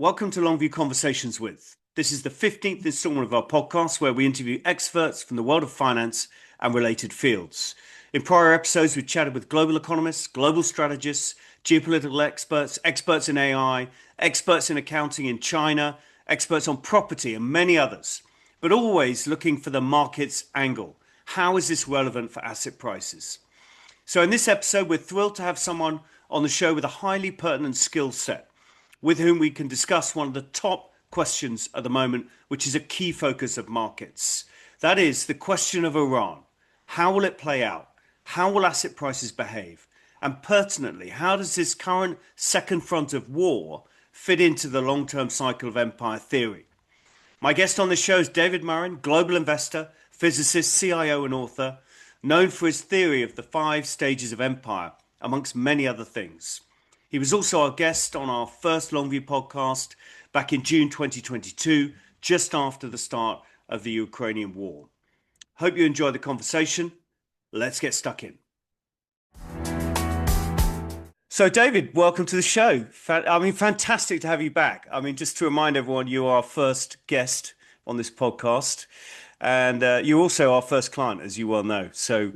Welcome to Longview Conversations with. This is the 15th installment of our podcast where we interview experts from the world of finance and related fields. In prior episodes, we chatted with global economists, global strategists, geopolitical experts, experts in AI, experts in accounting in China, experts on property, and many others, but always looking for the market's angle. How is this relevant for asset prices? So in this episode, we're thrilled to have someone on the show with a highly pertinent skill set, with whom we can discuss one of the top questions at the moment, which is a key focus of markets. That is the question of Iran. How will it play out? How will asset prices behave? And pertinently, how does this current second front of war fit into the long-term cycle of empire theory? My guest on the show is David Murrin, global investor, physicist, CIO and author, known for his theory of the 5 stages of empire, amongst many other things. He was also our guest on our first Longview podcast back in June 2022, just after the start of the Ukrainian war. Hope you enjoy the conversation. Let's get stuck in. So, David, welcome to the show. Fantastic to have you back. Just to remind everyone, you are our first guest on this podcast. And you're also our first client, as you well know. So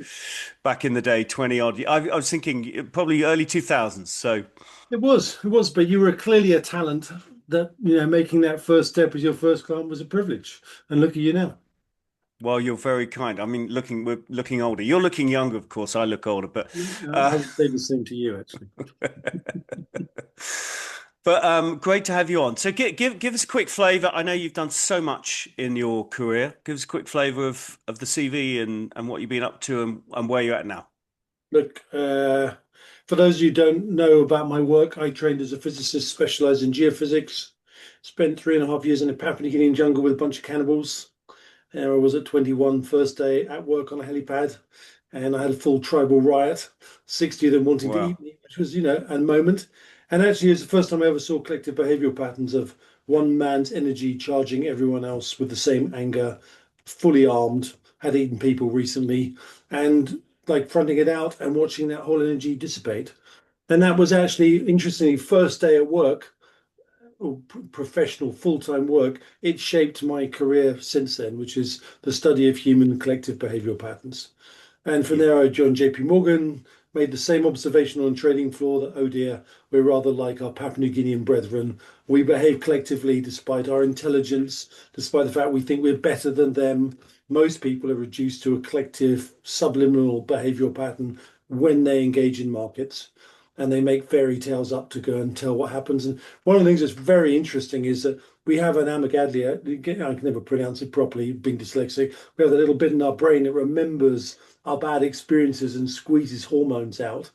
back in the day, 20 odd, I was thinking probably early 2000s. So it was, but you were clearly a talent that, making that first step as your first client was a privilege. And look at you now. Well, you're very kind. We're looking older. You're looking younger, of course. I look older, but I would say the same to you, actually. But great to have you on. So give us a quick flavour. I know you've done so much in your career. Give us a quick flavour of the CV and what you've been up to and where you're at now. Look, for those of you who don't know about my work, I trained as a physicist, specialised in geophysics. Spent 3.5 years in a Papua New Guinean jungle with a bunch of cannibals. I was at 21, first day at work on a helipad, and I had a full tribal riot, 60 of them wanting to eat me, which was, a moment. And actually, it's the first time I ever saw collective behavioural patterns of one man's energy charging everyone else with the same anger, fully armed, had eaten people recently, and like fronting it out and watching that whole energy dissipate. And that was actually, interestingly, first day at work, or professional full-time work. It shaped my career since then, which is the study of human collective behavioural patterns. And from there, I joined JP Morgan, made the same observation on the trading floor that, oh dear, we're rather like our Papua New Guinean brethren. We behave collectively despite our intelligence, despite the fact we think we're better than them. Most people are reduced to a collective subliminal behavioural pattern when they engage in markets, and they make fairy tales up to go and tell what happens. And one of the things that's very interesting is that we have an amygdala, I can never pronounce it properly, being dyslexic. We have that little bit in our brain that remembers our bad experiences and squeezes hormones out.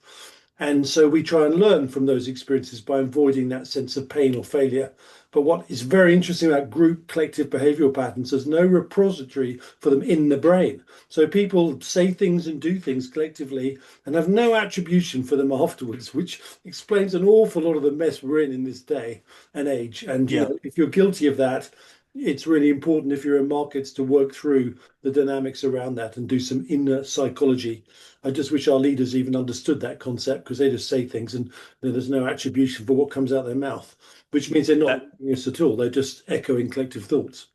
And so we try and learn from those experiences by avoiding that sense of pain or failure. But what is very interesting about group collective behavioral patterns, there's no repository for them in the brain. So people say things and do things collectively and have no attribution for them afterwards, which explains an awful lot of the mess we're in this day and age. And if you're guilty of that, it's really important if you're in markets to work through the dynamics around that and do some inner psychology. I just wish our leaders even understood that concept, because they just say things and there's no attribution for what comes out their mouth, which means they're not doing this at all. They're just echoing collective thoughts.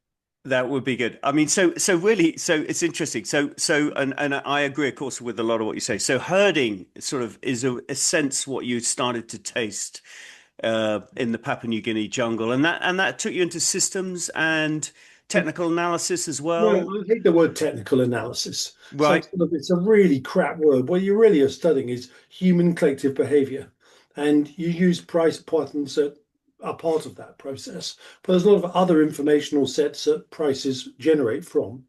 That would be good. So it's interesting. And I agree, of course, with a lot of what you say. So herding sort of is a sense what you started to taste in the Papua New Guinea jungle, and that took you into systems and technical analysis as well. No, I hate the word technical analysis. Right. It's a really crap word. What you really are studying is human collective behavior, and you use price patterns that are part of that process. But there's a lot of other informational sets that prices generate from,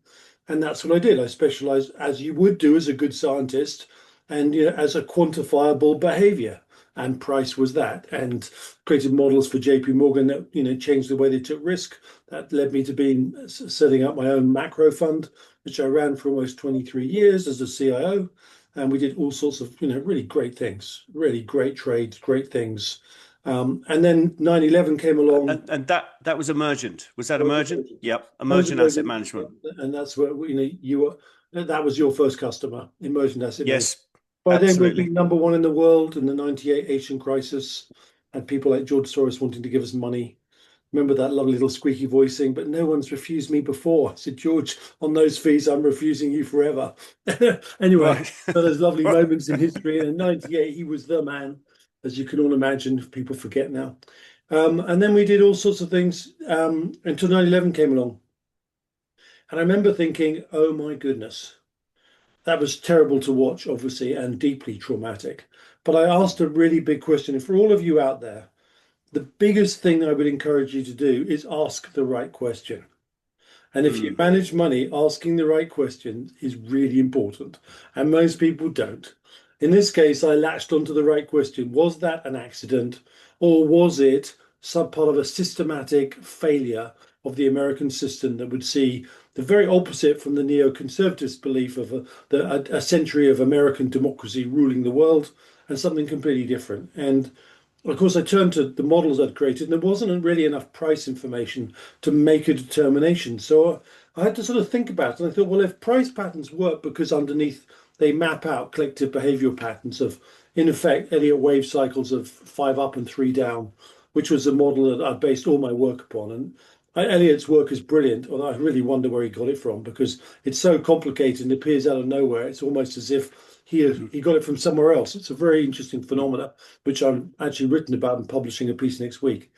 and that's what I did. I specialized, as you would do as a good scientist, and as a quantifiable behavior. And price was that, and created models for JP Morgan that changed the way they took risk. That led me to setting up my own macro fund, which I ran for almost 23 years as a CIO, and we did all sorts of really great things, really great trades, great things. And then 9/11 came along, and that was Emergent. Was that Emergent? Yep, Emergent Asset Management. And that's where you were. That was your first customer, Emergent Asset Management. Yes. By then, we'd been number one in the world in the '98 Asian crisis, and people like George Soros wanting to give us money. remember that lovely little squeaky voice saying, "But no one's refused me before." I said, "George, on those fees, I'm refusing you forever." Anyway, Right. so there's lovely Right. moments in history. And in '98, he was the man, as you can all imagine. People forget now. And then we did all sorts of things until 9/11 came along. And I remember thinking, oh my goodness, that was terrible to watch, obviously, and deeply traumatic. But I asked a really big question. And for all of you out there, the biggest thing I would encourage you to do is ask the right question. And if you Mm. manage money, asking the right question is really important. And most people don't. In this case, I latched onto the right question. Was that an accident, or was it some part of a systematic failure of the American system that would see the very opposite from the neoconservatives' belief of a century of American democracy ruling the world, and something completely different? And of course, I turned to the models I'd created, and there wasn't really enough price information to make a determination. So I had to sort of think about it. And I thought, well, if price patterns work because underneath they map out collective behavioral patterns of, in effect, Elliott wave cycles of 5 up and 3 down, which was a model that I based all my work upon. And Elliott's work is brilliant, although I really wonder where he got it from because it's so complicated and appears out of nowhere. It's almost as if he got it from somewhere else. It's a very interesting phenomena, which I'm actually written about and publishing a piece next week.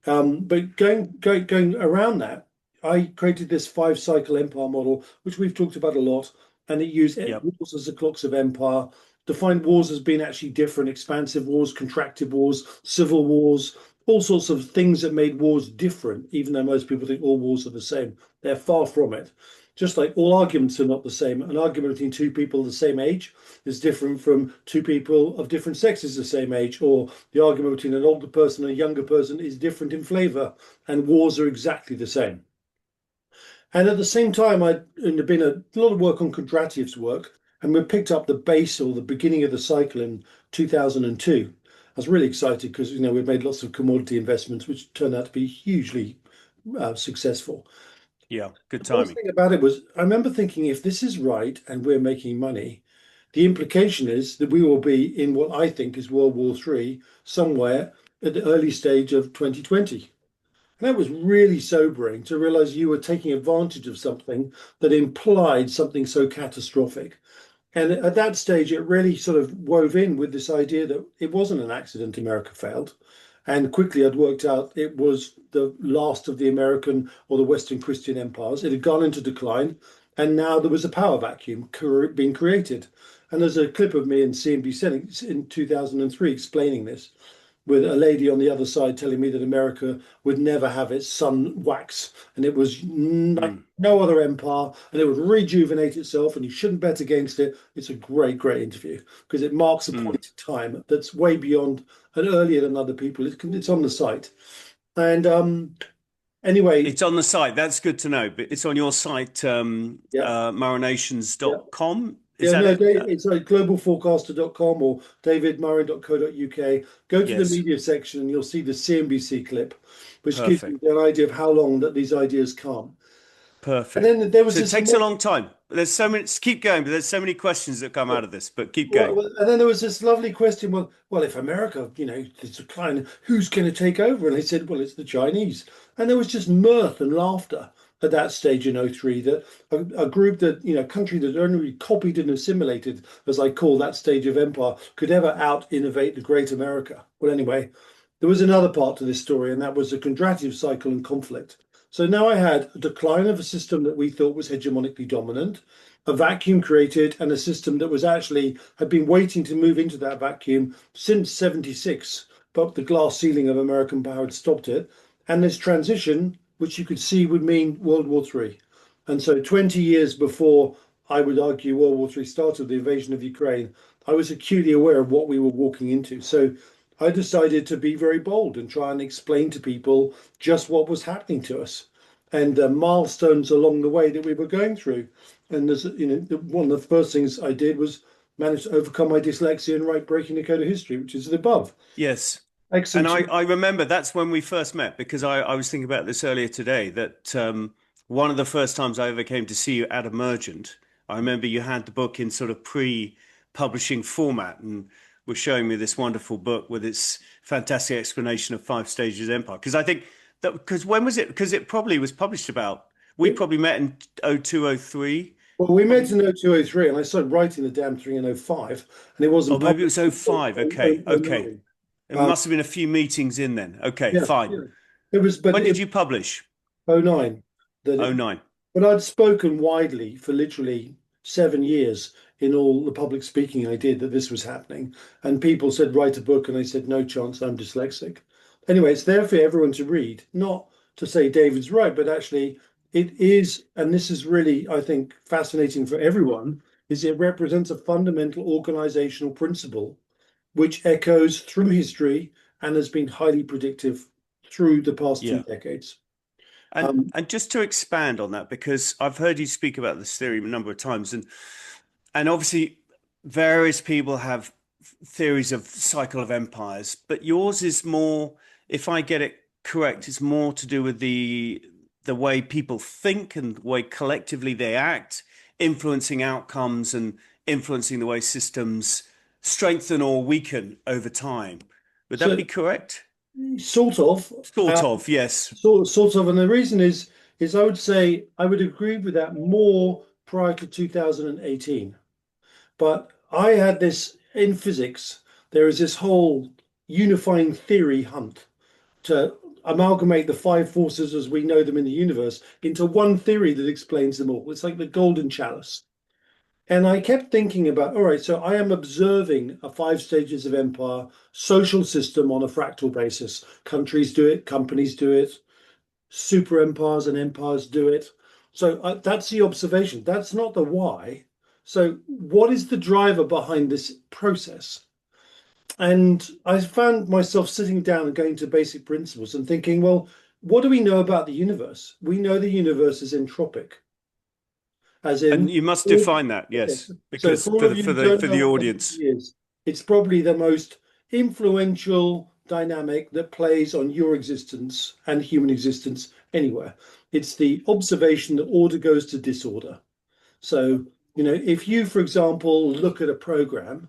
But going around that, I created this 5 cycle empire model, which we've talked about a lot, and it used Yep. wars as the clocks of empire, defined wars as being actually different: expansive wars, contractive wars, civil wars, all sorts of things that made wars different, even though most people think all wars are the same. They're far from it. Just like all arguments are not the same. An argument between two people of the same age is different from two people of different sexes the same age, or the argument between an older person and a younger person is different in flavour, and wars are exactly the same. And at the same time, I'd been a lot of work on Kondratyev's work, and we picked up the base or the beginning of the cycle in 2002. I was really excited because we'd made lots of commodity investments, which turned out to be hugely successful. Yeah. Good The worst timing. thing about it was, I remember thinking, if this is right and we're making money, the implication is that we will be in what I think is World War III somewhere at the early stage of 2020. And that was really sobering to realize you were taking advantage of something that implied something so catastrophic. And at that stage, it really sort of wove in with this idea that it wasn't an accident America failed. And quickly I'd worked out it was the last of the American or the Western Christian empires. It had gone into decline. And now there was a power vacuum being created. And there's a clip of me in CNBC in 2003 explaining this, with a lady on the other side telling me that America would never have its sun wax, and it was like Mm. no other empire, and it would rejuvenate itself, and you shouldn't bet against it. It's a great, great interview because it marks a Mm. point in time that's way beyond and earlier than other people. It's on the site, and anyway, It's on the site. That's good to know. But it's on your site, yeah, yeah. marinations.com. Is Yeah, that no, it? it's like globalforecaster.com or davidmurrin.co.uk. Go to the Yes. media section and you'll see the CNBC clip, which gives you Perfect. an idea of how long that these ideas come. And Perfect. then there was So it this takes a long time. There's so many, keep going, but there's so many questions that come out of this, but keep going. and then there was this lovely question. Well, if America, is declining, who's going to take over? And they said, well, it's the Chinese. And there was just mirth and laughter at that stage in '03 that a group that, country that only copied and assimilated, as I call that stage of empire, could ever out innovate the great America. Well, anyway, there was another part to this story, and that was the Kondratyv cycle and conflict. So now I had a decline of a system that we thought was hegemonically dominant, a vacuum created, and a system that was actually had been waiting to move into that vacuum since '76, but the glass ceiling of American power had stopped it. And this transition, which you could see would mean World War III. And so 20 years before, I would argue, World War III started, the invasion of Ukraine, I was acutely aware of what we were walking into. So I decided to be very bold and try and explain to people just what was happening to us and the milestones along the way that we were going through. And there's, one of the first things I did was manage to overcome my dyslexia and write Breaking the Code of History, which is above. Yes. And Excellent. I remember that's when we first met because I was thinking about this earlier today that one of the first times I ever came to see you at Emergent, I remember you had the book in sort of pre-publishing format and were showing me this wonderful book with its fantastic explanation of five stages of empire. Because I think That because when was it? Because it probably was published about. We It, probably met in 0203. well, we met Probably. in 0203, and I started writing the damn thing in '05, and it wasn't Oh, maybe it published was until '05. Okay, okay. 2009. It must have been a few meetings in then. Okay, Yeah, fine. yeah. It was, but When did it you publish? '09 that Oh it. nine. But I'd spoken widely for literally 7 years in all the public speaking I did that this was happening, and people said write a book, and I said no chance, I'm dyslexic. Anyway, it's there for everyone to read, not to say David's right, but actually it is, and this is really, I think, fascinating for everyone, is it represents a fundamental organizational principle which echoes through history and has been highly predictive through the past two Yeah. decades. And Um, and just to expand on that, because I've heard you speak about this theory a number of times, and obviously various people have theories of cycle of empires, but yours is more, if I get it correct, it's more to do with the way people think and the way collectively they act, influencing outcomes and influencing the way systems strengthen or weaken over time. Would that so be correct? sort of. Sort of, yes. Sort of, and the reason is I would say I would agree with that more prior to 2018. But I had this in physics. There is this whole unifying theory hunt to amalgamate the five forces as we know them in the universe into one theory that explains them all. It's like the golden chalice. And I kept thinking about, all right, so I am observing a five stages of empire social system on a fractal basis. Countries do it, companies do it, super empires and empires do it. So that's the observation. That's not the why. So, what is the driver behind this process? And I found myself sitting down and going to basic principles and thinking, well, what do we know about the universe? We know the universe is entropic, as And in, you must all- define that, okay. yes, So because for all of you for who don't for know the what entropy audience. is, it's probably the most influential dynamic that plays on your existence and human existence anywhere. It's the observation that order goes to disorder. So, if you, for example, look at a program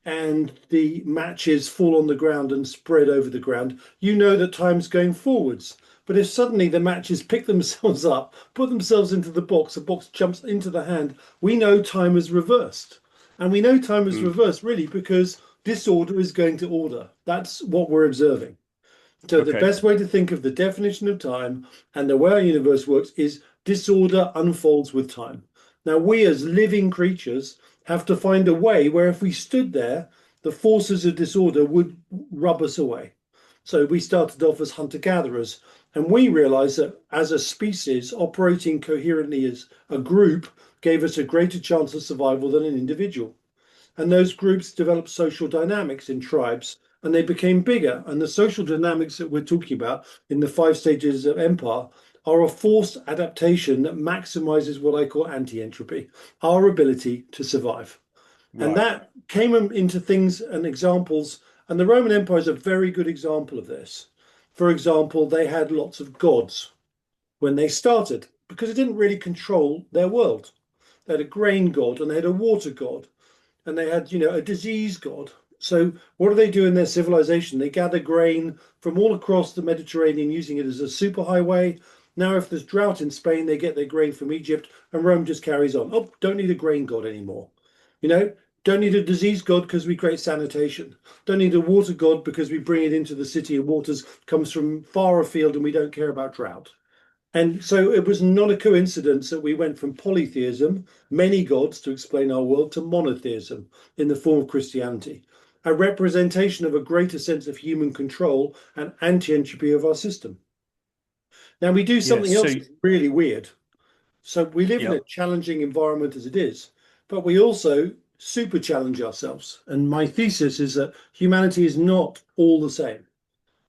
and the matches fall on the ground and spread over the ground, you know that time's going forwards. But if suddenly the matches pick themselves up, put themselves into the box jumps into the hand, we know time is reversed. And we know time is Mm, reversed really because disorder is going to order. That's what we're observing. So the okay. best way to think of the definition of time and the way our universe works is disorder unfolds with time. Now, we as living creatures have to find a way where if we stood there, the forces of disorder would rub us away. So we started off as hunter-gatherers, and we realized that as a species operating coherently as a group gave us a greater chance of survival than an individual. And those groups developed social dynamics in tribes and they became bigger. And the social dynamics that we're talking about in the five stages of empire are a forced adaptation that maximizes what I call anti entropy, our ability to survive. And Right. that came into things and examples. And the Roman Empire is a very good example of this. For example, they had lots of gods when they started because it didn't really control their world. They had a grain god and they had a water god and they had, a disease god. So what do they do in their civilization? They gather grain from all across the Mediterranean using it as a superhighway. Now, if there's drought in Spain, they get their grain from Egypt, and Rome just carries on. Oh, don't need a grain god anymore. You know, don't need a disease god because we create sanitation. Don't need a water god because we bring it into the city and waters comes from far afield and we don't care about drought. And so it was not a coincidence that we went from polytheism, many gods to explain our world, to monotheism in the form of Christianity, a representation of a greater sense of human control and anti entropy of our system. Now, we do Yes. something else that's really weird. So we live in a Yep. challenging environment as it is, but we also super challenge ourselves. And my thesis is that humanity is not all the same.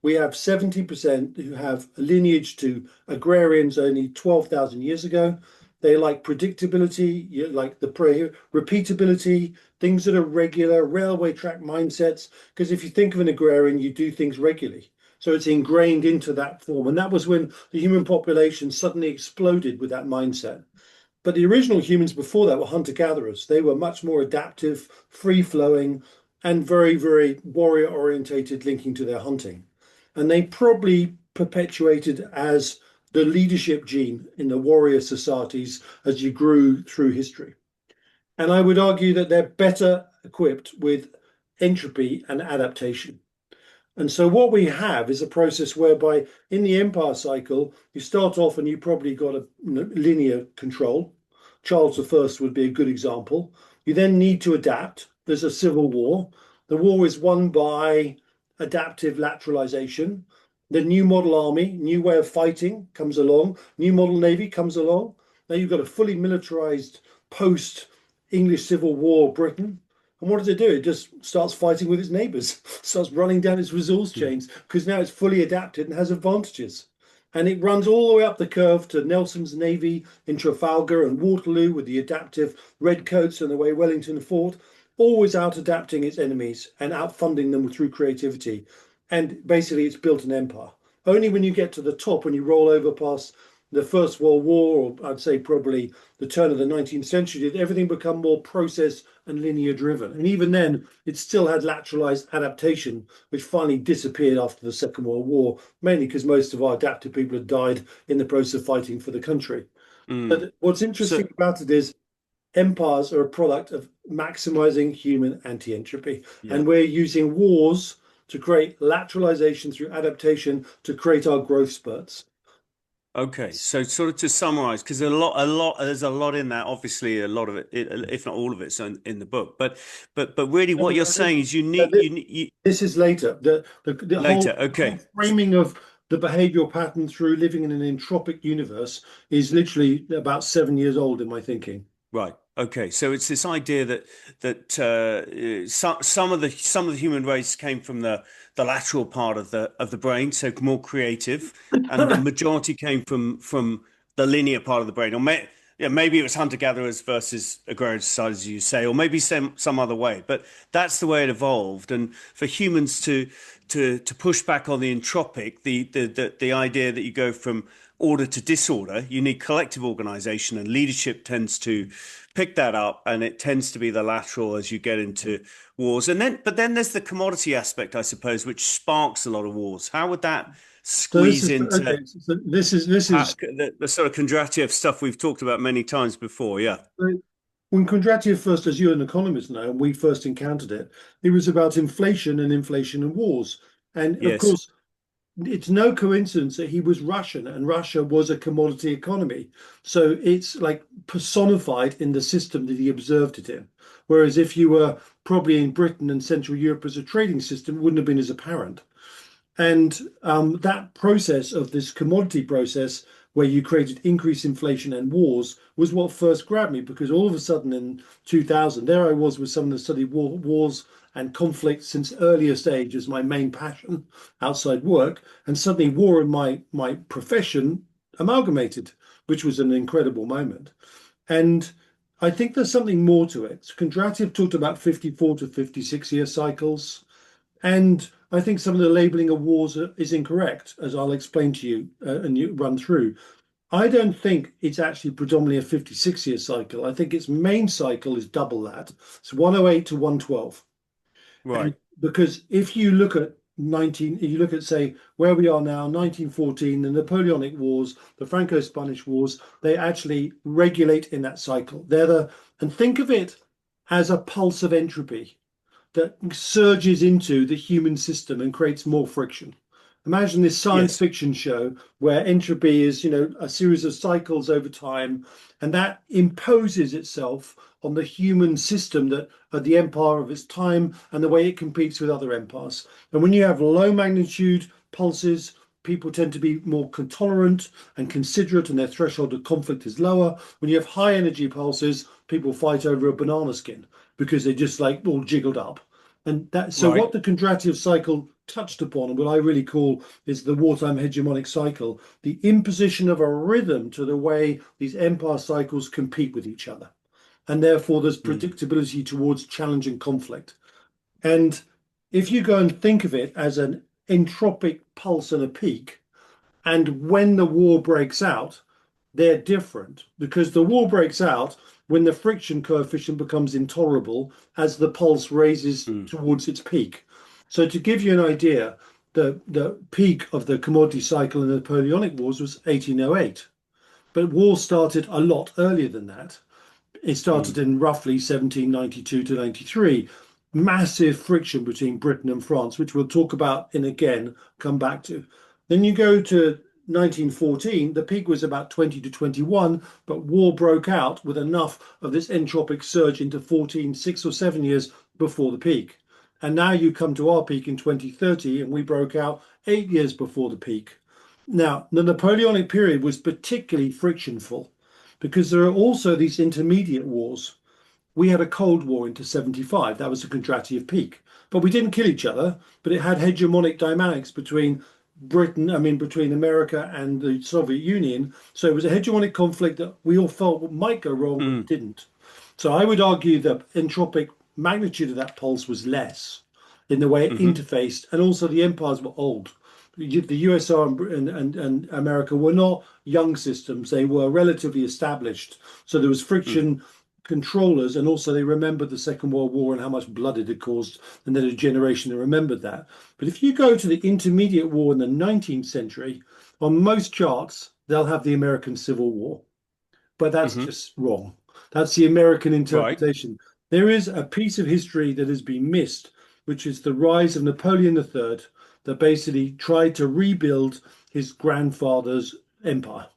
We have 70% who have a lineage to agrarians only 12,000 years ago. They like predictability, like the repeatability, things that are regular, railway track mindsets. Because if you think of an agrarian, you do things regularly. So it's ingrained into that form. And that was when the human population suddenly exploded with that mindset. But the original humans before that were hunter gatherers. They were much more adaptive, free flowing, and very, very warrior orientated, linking to their hunting. And they probably perpetuated as the leadership gene in the warrior societies as you grew through history. And I would argue that they're better equipped with entropy and adaptation. And so what we have is a process whereby in the empire cycle, you start off and you probably got a linear control. Charles I would be a good example. You then need to adapt. There's a civil war. The war is won by adaptive lateralization. The new model army, new way of fighting comes along. New model navy comes along. Now you've got a fully militarized post-English Civil War Britain. And what does it do? It just starts fighting with its neighbours, starts running down its resource chains because now it's fully adapted and has advantages. And it runs all the way up the curve to Nelson's Navy in Trafalgar and Waterloo with the adaptive redcoats and the way Wellington fought, always out adapting its enemies and outfunding them through creativity. And basically, it's built an empire. Only when you get to the top, when you roll over past the First World War, or I'd say probably the turn of the 19th century, did everything become more process and linear driven. And even then, it still had lateralized adaptation, which finally disappeared after the Second World War, mainly because most of our adaptive people had died in the process of fighting for the country. But what's interesting about it is empires are a product of maximizing human anti-entropy. And we're using wars to create lateralization through adaptation to create our growth spurts. Okay, so sort of to summarize, because there's a lot in that. Obviously, a lot of it, if not all of it's in the book. But really, what you're saying is This is later. The later. whole Okay, framing of the behavioral pattern through living in an entropic universe is literally about 7 years old in my thinking. right. Okay, so it's this idea that some of the human race came from the lateral part of the brain, so more creative, and the majority came from the linear part of the brain, or maybe it was hunter-gatherers versus agrarian societies, as you say, or maybe some other way. But that's the way it evolved, and for humans to push back on the entropic, the idea that you go from order to disorder, you need collective organization, and leadership tends to pick that up, and it tends to be the lateral as you get into wars. But then there's the commodity aspect, I suppose, which sparks a lot of wars. How would that squeeze into this is the sort of Kondratiev stuff we've talked about many times before? Yeah. When Kondratiev first, as you're an economist now, and we first encountered it, it was about inflation and wars. And of Yes. course, it's no coincidence that he was Russian and Russia was a commodity economy. So it's like personified in the system that he observed it in. Whereas if you were probably in Britain and Central Europe as a trading system, it wouldn't have been as apparent. And that process of this commodity process, where you created increased inflation and wars, was what first grabbed me, because all of a sudden in 2000, there I was with someone that studied wars and conflict since earliest age as my main passion outside work. And suddenly war and my profession amalgamated, which was an incredible moment. And I think there's something more to it. Kondratiev talked about 54 to 56 year cycles. And I think some of the labeling of wars is incorrect, as I'll explain to you and you run through. I don't think it's actually predominantly a 56-year cycle. I think its main cycle is double that. It's 108 to 112. Right. And because if you look at say where we are now, 1914, the Napoleonic Wars, the Franco-Spanish Wars, they actually regulate in that cycle. And think of it as a pulse of entropy that surges into the human system and creates more friction. Imagine this science fiction show where entropy is, a series of cycles over time, and that imposes itself on the human system that the empire of its time and the way it competes with other empires. And when you have low magnitude pulses, people tend to be more tolerant and considerate, and their threshold of conflict is lower. When you have high energy pulses, people fight over a banana skin because they're just like all jiggled up. And what the Kondratiev cycle touched upon, and what I really call is the wartime hegemonic cycle, the imposition of a rhythm to the way these empire cycles compete with each other. And therefore there's predictability towards challenge and conflict. And if you go and think of it as an entropic pulse and a peak, and when the war breaks out, they're different, because the war breaks out when the friction coefficient becomes intolerable as the pulse raises towards its peak. So to give you an idea, the peak of the commodity cycle in the Napoleonic Wars was 1808. But war started a lot earlier than that. It started Mm. in roughly 1792 to 93. Massive friction between Britain and France, which we'll talk about and again come back to. Then you go to 1914, the peak was about 20 to 21, but war broke out with enough of this entropic surge into 14, 6 or 7 years before the peak. And now you come to our peak in 2030, and we broke out 8 years before the peak. Now, the Napoleonic period was particularly frictionful because there are also these intermediate wars. We had a Cold War into 75. That was a contractive peak. But we didn't kill each other, but it had hegemonic dynamics between between America and the Soviet Union. So it was a hegemonic conflict that we all felt might go wrong, but Mm. didn't. So I would argue the entropic magnitude of that pulse was less in the way it Hmm. interfaced, and also the empires were old. The USSR and America were not young systems, they were relatively established. So there was Mm. friction controllers, and also they remembered the Second World War and how much blood it had caused, and then a generation that remembered that. But if you go to the intermediate war in the 19th century, on most charts, they'll have the American Civil War. But that's Hmm. just wrong. That's the American Right. interpretation. There is a piece of history that has been missed, which is the rise of Napoleon III, that basically tried to rebuild his grandfather's empire.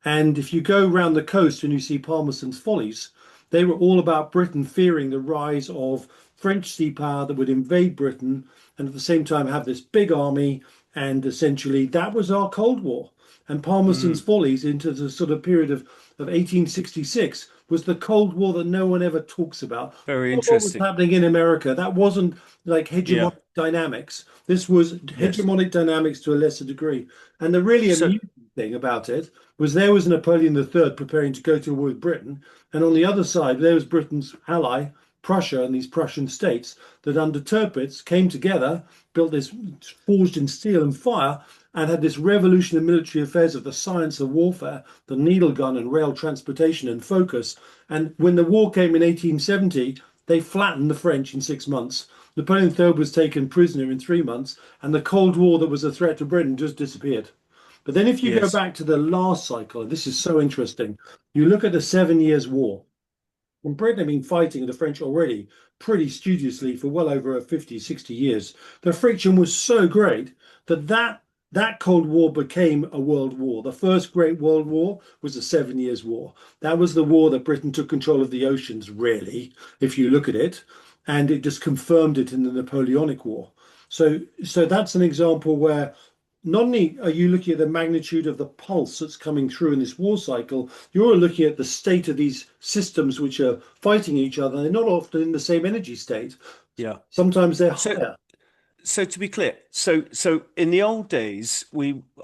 And if you go round the coast and you see Palmerston's Follies, they were all about Britain fearing the rise of French sea power that would invade Britain and at the same time have this big army. And essentially, that was our Cold War. And Palmerston's Mm. Follies into the sort of period of 1866 was the Cold War that no one ever talks about. Very What was interesting. happening in America? That wasn't like Yeah. hegemonic dynamics. This was Yes. hegemonic dynamics to a lesser degree. And the really So, amusing thing about it was there was Napoleon III preparing to go to war with Britain, and on the other side there was Britain's ally, Prussia, and these Prussian states that under Tirpitz came together, built this forged in steel and fire, and had this revolution in military affairs of the science of warfare, the needle gun and rail transportation and focus. And when the war came in 1870, they flattened the French in 6 months. Napoleon III was taken prisoner in 3 months, and the Cold War that was a threat to Britain just disappeared. But then if you go yes. back to the last cycle, and this is so interesting, you look at the 7 Years' War. And Britain had been fighting the French already pretty studiously for well over 50, 60 years. The friction was so great that Cold War became a world war. The first great world war was the 7 Years' War. That was the war that Britain took control of the oceans, really, if you look at it. And it just confirmed it in the Napoleonic War. So that's an example where not only are you looking at the magnitude of the pulse that's coming through in this war cycle, you're looking at the state of these systems which are fighting each other. They're not often in the same energy state. Yeah. Sometimes they're So, higher. so to be clear, so in the old days,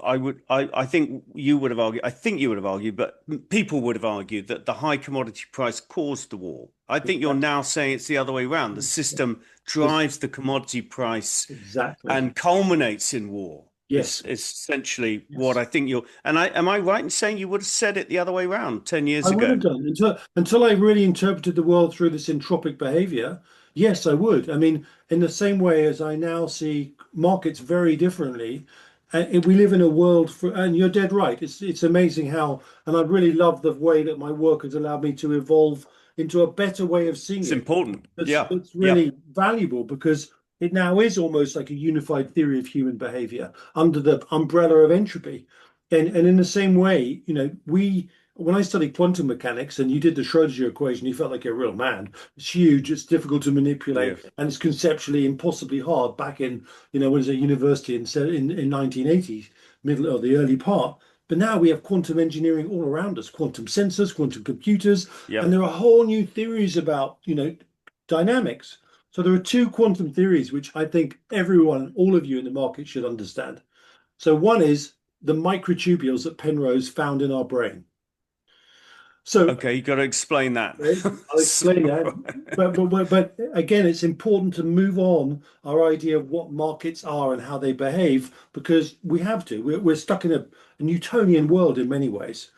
I think you would have argued, I think you would have argued, but people would have argued that the high commodity price caused the war. I think you're now saying it's the other way around. The system drives the commodity price Exactly. and culminates in war. Yes. Is essentially what Yes. I think you're. And am I right in saying you would have said it the other way around 10 I years would ago? have done until I really interpreted the world through this entropic behavior. Yes, I would. I mean, in the same way as I now see markets very differently, we live in a world and you're dead right. It's amazing how, and I really love the way that my work has allowed me to evolve into a better way of seeing It's it. important. That's Yeah. that's Yeah. really valuable because it now is almost like a unified theory of human behavior under the umbrella of entropy. And in the same way, we when I studied quantum mechanics and you did the Schrodinger equation, you felt like a real man. It's huge, it's difficult to Yeah. manipulate, and it's conceptually impossibly hard back in, when I was at university in 1980s, middle or the early part. But now we have quantum engineering all around us, quantum sensors, quantum computers, and Yep. there are whole new theories about, dynamics. So there are two quantum theories which I think everyone, all of you in the market should understand. So one is the microtubules that Penrose found in our brain. So Okay, you got to explain that. okay, I'll So, explain that. But again, it's important to move on our idea of what markets are and how they behave because we have to. We're stuck in a Newtonian world in many ways.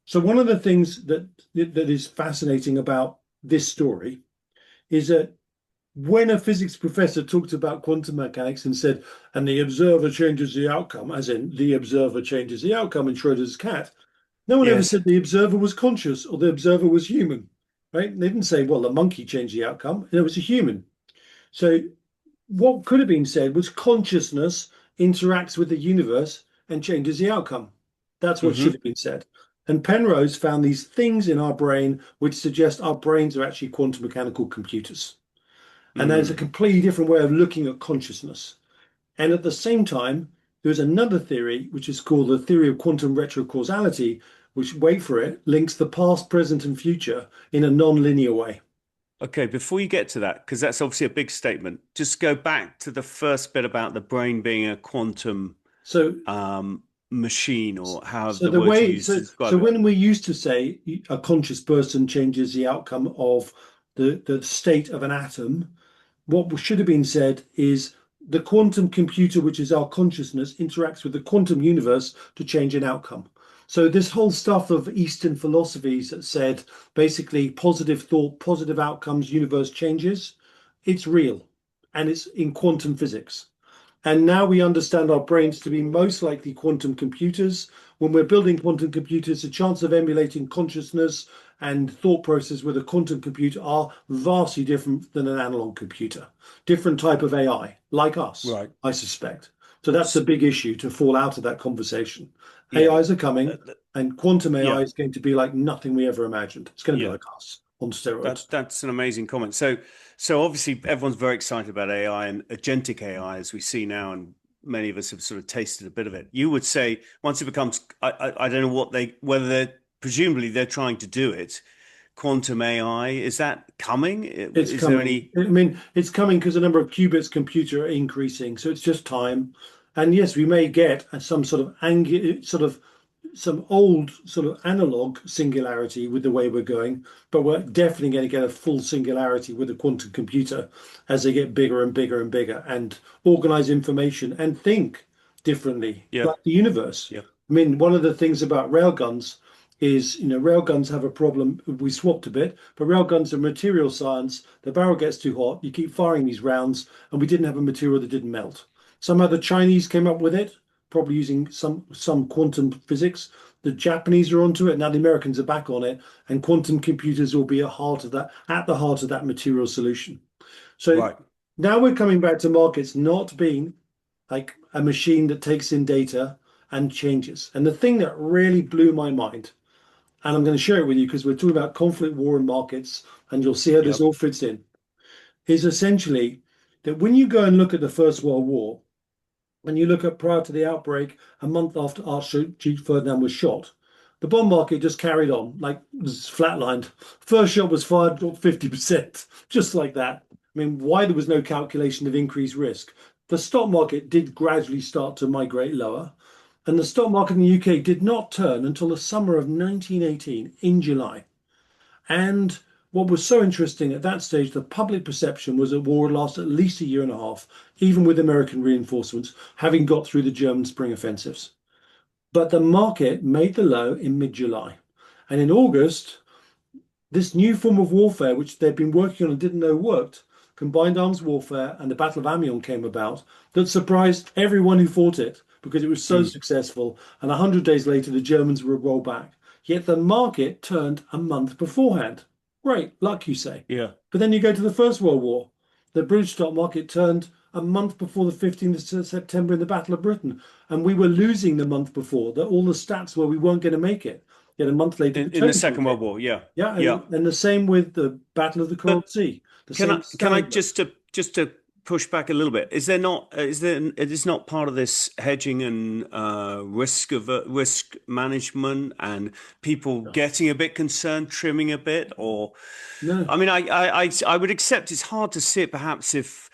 So one of the things that is fascinating about this story is that when a physics professor talked about quantum mechanics and said, and the observer changes the outcome, as in the observer changes the outcome in Schrodinger's cat, no one ever Yes. said the observer was conscious or the observer was human, right? They didn't say, well, the monkey changed the outcome. It was a human. So what could have been said was consciousness interacts with the universe and changes the outcome. That's what should Hmm. have been said. And Penrose found these things in our brain which suggest our brains are actually quantum mechanical computers. And there's a Mm. completely different way of looking at consciousness. And at the same time, there's another theory, which is called the theory of quantum retrocausality, which, wait for it, links the past, present, and future in a non-linear way. Okay, before you get to that, because that's obviously a big statement, just go back to the first bit about the brain being a quantum So, machine, or how so the the word you way, used to so describe it. when we used to say a conscious person changes the outcome of the state of an atom, what should have been said is the quantum computer, which is our consciousness, interacts with the quantum universe to change an outcome. So this whole stuff of Eastern philosophies that said basically positive thought, positive outcomes, universe changes, it's real and it's in quantum physics. And now we understand our brains to be most likely quantum computers. When we're building quantum computers, the chance of emulating consciousness and thought process with a quantum computer are vastly different than an analog computer. Different type of AI, like us, Right. I suspect. So that's a S- big issue to fall out of that conversation. Yeah. AIs are Uh, coming, th- and quantum AI yeah. is going to be like nothing we ever imagined. It's going to be Yeah. like us on steroids. That's an amazing comment. So obviously everyone's very excited about AI and agentic AI as we see now, and many of us have sort of tasted a bit of it. You would say once it becomes, I don't know what they, whether they're, presumably they're trying to do it. Quantum AI, is that coming? It's Is there coming. any? I mean, it's coming because the number of qubits computer are increasing, so it's just time. And yes, we may get some sort of some old sort of analog singularity with the way we're going, but we're definitely going to get a full singularity with the quantum computer as they get bigger and bigger and bigger and organize information and think differently, Yeah. like the universe. Yeah. I mean, one of the things about railguns is, railguns have a problem. We swapped a bit, but railguns are material science. The barrel gets too hot. You keep firing these rounds, and we didn't have a material that didn't melt. Somehow the Chinese came up with it, probably using some quantum physics. The Japanese are onto it. Now the Americans are back on it, and quantum computers will be at the heart of that material solution. So Right. now we're coming back to markets not being like a machine that takes in data and changes. And the thing that really blew my mind, and I'm going to share it with you because we're talking about conflict, war, and markets, and you'll see how this Yep. all fits in, is essentially that when you go and look at the First World War, and you look at prior to the outbreak, a month after Archduke Ferdinand was shot, the bond market just carried on, like was flatlined. First shot was fired, dropped 50%, just like that. I mean, why there was no calculation of increased risk? The stock market did gradually start to migrate lower, and the stock market in the UK did not turn until the summer of 1918 in July. And what was so interesting at that stage, the public perception was that war would last at least a year and a half, even with American reinforcements, having got through the German spring offensives. But the market made the low in mid July. And in August, this new form of warfare, which they'd been working on and didn't know worked, combined arms warfare, and the Battle of Amiens came about, that surprised everyone who fought it because it was so Mm. successful. And 100 days later, the Germans were rolled back. Yet the market turned a month beforehand. Great luck, you say. Yeah. But then you go to the First World War. The British stock market turned a month before the 15th of September in the Battle of Britain. And we were losing the month before. That all the stats were we weren't going to make it. Yet a month later, we In the totally Second did. World War. Yeah. Yeah, Yeah. and the same with the Battle of the Coral But Sea. The can same I standard. just to push back a little bit? Is there not is there it is not part of this hedging and risk management and people getting a bit concerned, trimming a bit, or No, I mean I would accept it's hard to see it perhaps if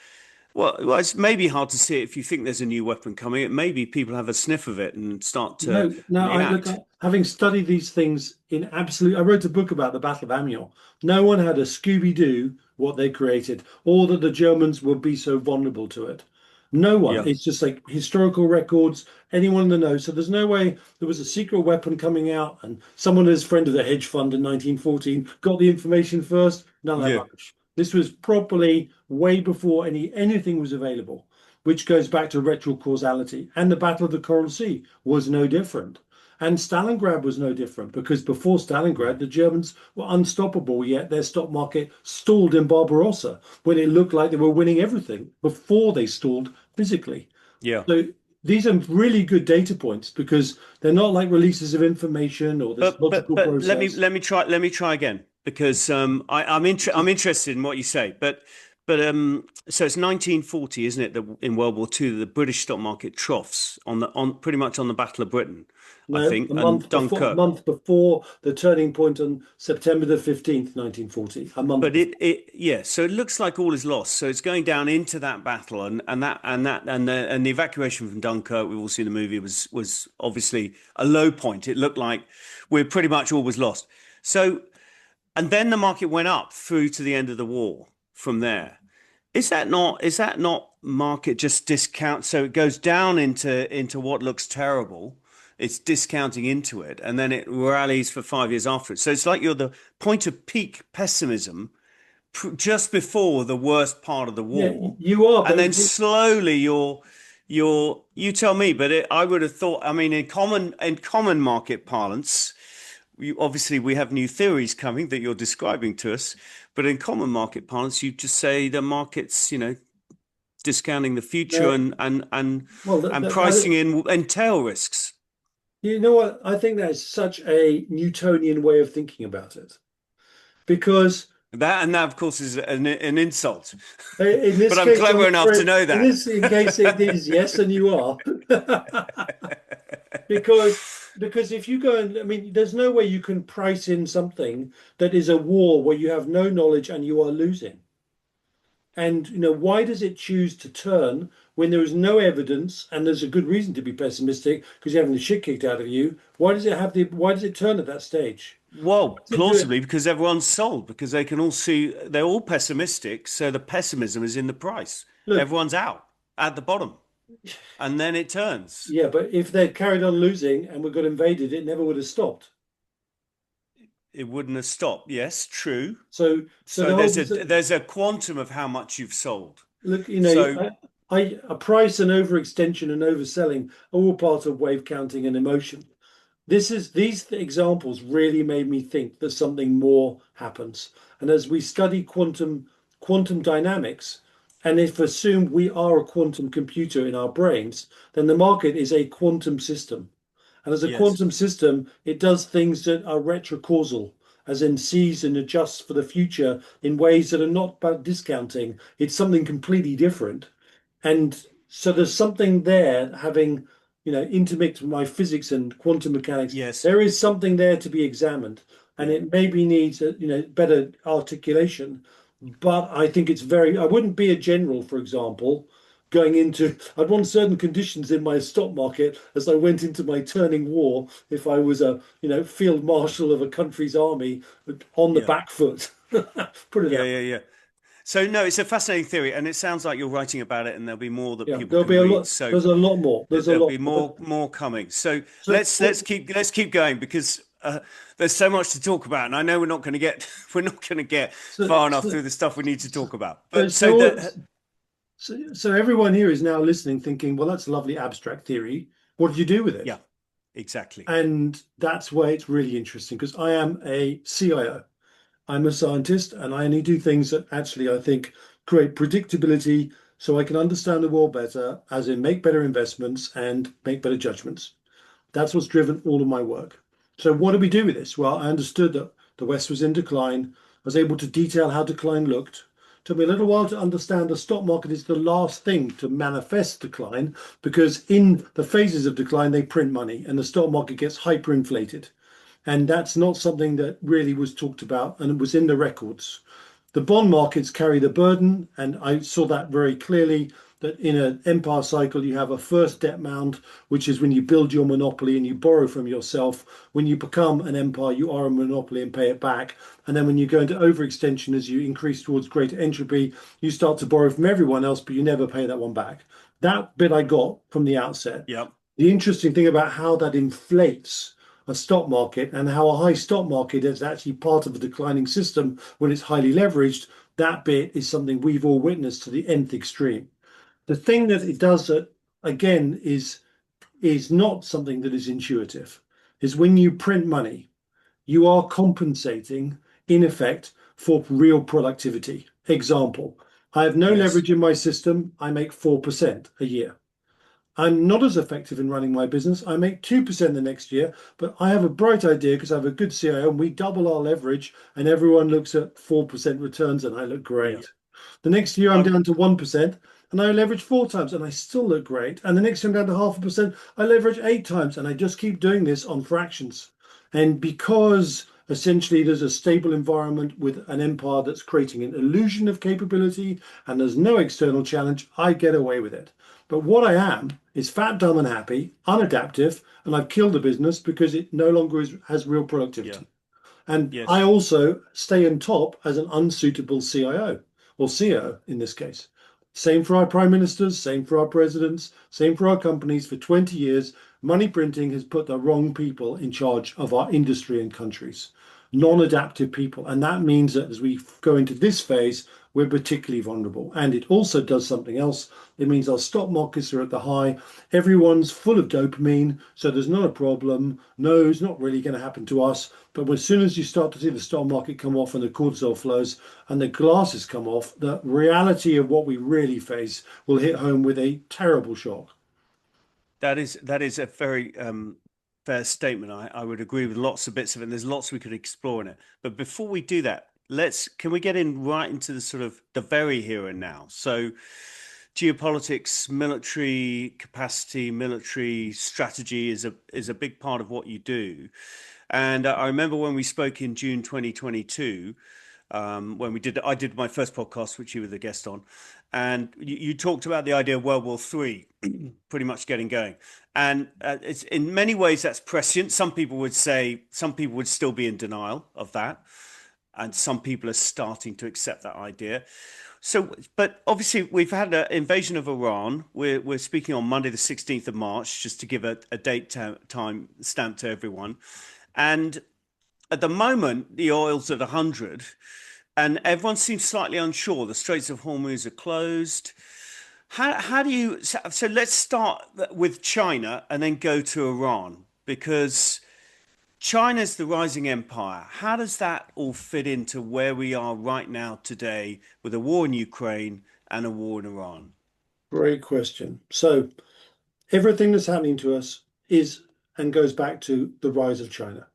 well it's maybe hard to see it if you think there's a new weapon coming. It maybe people have a sniff of it and start to no. react. Having studied these things in absolute, I wrote a book about the Battle of Amiens. No one had a Scooby Doo what they created, or that the Germans would be so vulnerable to it. No one. Yeah. It's just like historical records, anyone in the know. So there's no way there was a secret weapon coming out and someone as friend of the hedge fund in 1914 got the information first. None of that Yeah. rubbish. This was properly way before anything was available, which goes back to retrocausality. And the Battle of the Coral Sea was no different. And Stalingrad was no different because before Stalingrad, the Germans were unstoppable, yet their stock market stalled in Barbarossa when it looked like they were winning everything before they stalled physically. Yeah. So these are really good data points because they're not like releases of information or this logical But process. let me try again because I'm interested in what you say. But so it's 1940, isn't it? That in World War II, the British stock market troughs on pretty much on the Battle of Britain, I No, think, and a Dunkirk. month before the turning point on September the 15th, 1940. A month But before. yeah, so it looks like all is lost. So it's going down into that battle, and the evacuation from Dunkirk. We've all seen the movie was obviously a low point. It looked like we're pretty much all was lost. So and then the market went up through to the end of the war from there. Is that not market just discount? So it goes down into what looks terrible. It's discounting into it, and then it rallies for 5 years after it. So it's like you're the point of peak pessimism just before the worst part of the Yeah, war, you are, and but then slowly you tell me, but I would have thought. I mean, in common market parlance, obviously we have new theories coming that you're describing to us, but in common market parlance, you just say the market's discounting the future no, well, and pricing in tail risks. you know what? I think that's such a Newtonian way of thinking about it because That of course is an insult, in this but I'm case, I'm clever enough to afraid, know in that. this in case it is yes, and you are. because because if you go and I mean, there's no way you can price in something that is a war where you have no knowledge and you are losing. And why does it choose to turn when there is no evidence and there's a good reason to be pessimistic because you're having the shit kicked out of you? Why does it turn at that stage? Why Well, does it do it? plausibly because everyone's sold because they can all see they're all pessimistic, so the pessimism is in the price. Look, Everyone's out at the bottom, and then it turns. yeah, but if they'd carried on losing and we got invaded, it never would have stopped. It wouldn't have stopped. Yes, true. So So the whole there's a quantum of how much you've sold. look, So a price and overextension and overselling are all part of wave counting and emotion. These examples really made me think that something more happens. And as we study quantum dynamics, and if assumed we are a quantum computer in our brains, then the market is a quantum system. And as a yes, quantum system, it does things that are retrocausal, as in sees and adjusts for the future in ways that are not about discounting. It's something completely different. And so there's something there having, intermixed with my physics and quantum mechanics. yes, There is something there to be examined, and yeah. it maybe needs better articulation. But I think it's I wouldn't be a general, for example, going into, I'd want certain conditions in my stock market as I went into my turning war if I was a, field marshal of a country's army on the Yeah. back foot. Put it Yeah, that yeah, way. yeah. So no, it's a fascinating theory, and it sounds like you're writing about it, and there'll be more that Yeah, people there'll can be a read. lot. So There's a lot more. There's a there'll lot be more. more coming. So So, let's keep going because there's so much to talk about, and I know we're not going to get we're not going to get so, far enough so, through the stuff we need to talk about. so, But so so, that so everyone here is now listening, thinking, well, that's a lovely abstract theory. What did you do with it? yeah, exactly. And that's why it's really interesting because I am a CIO. I'm a scientist and I only do things that actually I think create predictability so I can understand the world better, as in make better investments and make better judgments. That's what's driven all of my work. So, what do we do with this? Well, I understood that the West was in decline. I was able to detail how decline looked. It took me a little while to understand the stock market is the last thing to manifest decline because in the phases of decline, they print money and the stock market gets hyperinflated. And that's not something that really was talked about and it was in the records. The bond markets carry the burden, and I saw that very clearly that in an empire cycle, you have a first debt mound, which is when you build your monopoly and you borrow from yourself. When you become an empire, you are a monopoly and pay it back. And then when you go into overextension, as you increase towards greater entropy, you start to borrow from everyone else, but you never pay that one back. That bit I got from the outset. Yep. The interesting thing about how that inflates a stock market and how a high stock market is actually part of a declining system when it's highly leveraged, that bit is something we've all witnessed to the nth extreme. The thing that it does that again is not something that is intuitive, is when you print money, you are compensating in effect for real productivity. Example, I have no Yes. leverage in my system. I make 4% a year. I'm not as effective in running my business. I make 2% the next year, but I have a bright idea because I have a good CIO and we double our leverage and everyone looks at 4% returns and I look Yeah. great. The next year I'm Um, down to 1% and I leverage 4 times and I still look great. And the next year I'm down to 0.5%, I leverage 8 times and I just keep doing this on fractions. And because essentially there's a stable environment with an empire that's creating an illusion of capability and there's no external challenge, I get away with it. But what I am is fat, dumb, and happy, unadaptive, and I've killed the business because it no longer has real yeah. productivity. And I Yes. also stay on top as an unsuitable CIO or CEO in this case. Same for our prime ministers, same for our presidents, same for our companies. For 20 years, money printing has put the wrong people in charge of our industry and countries, Yeah. non-adaptive people. And that means that as we go into this phase, we're particularly vulnerable. And it also does something else. It means our stock markets are at the high. Everyone's full of dopamine, so there's not a problem. No, it's not really going to happen to us. But as soon as you start to see the stock market come off and the cortisol flows and the glasses come off, the reality of what we really face will hit home with a terrible shock. That is a very fair statement. I would agree with lots of bits of it. And there's lots we could explore in it. But before we do that, can we get in right into the sort of the very here and now? So geopolitics, military capacity, military strategy is a big part of what you do. And I remember when we spoke in June 2022, when I did my first podcast, which you were the guest on, and you talked about the idea of World War III pretty much getting going. And it's in many ways that's prescient. Some people would still be in denial of that, and some people are starting to accept that idea. So, but obviously, we've had an invasion of Iran. We're speaking on Monday, the 16th of March, just to give a time stamp to everyone. And at the moment, the oil's at 100, and everyone seems slightly unsure. The Straits of Hormuz are closed. How do you? So let's start with China and then go to Iran because China's the rising empire. How does that all fit into where we are right now today with a war in Ukraine and a war in Iran? Great question. So everything that's happening to us is and goes back to the rise of China.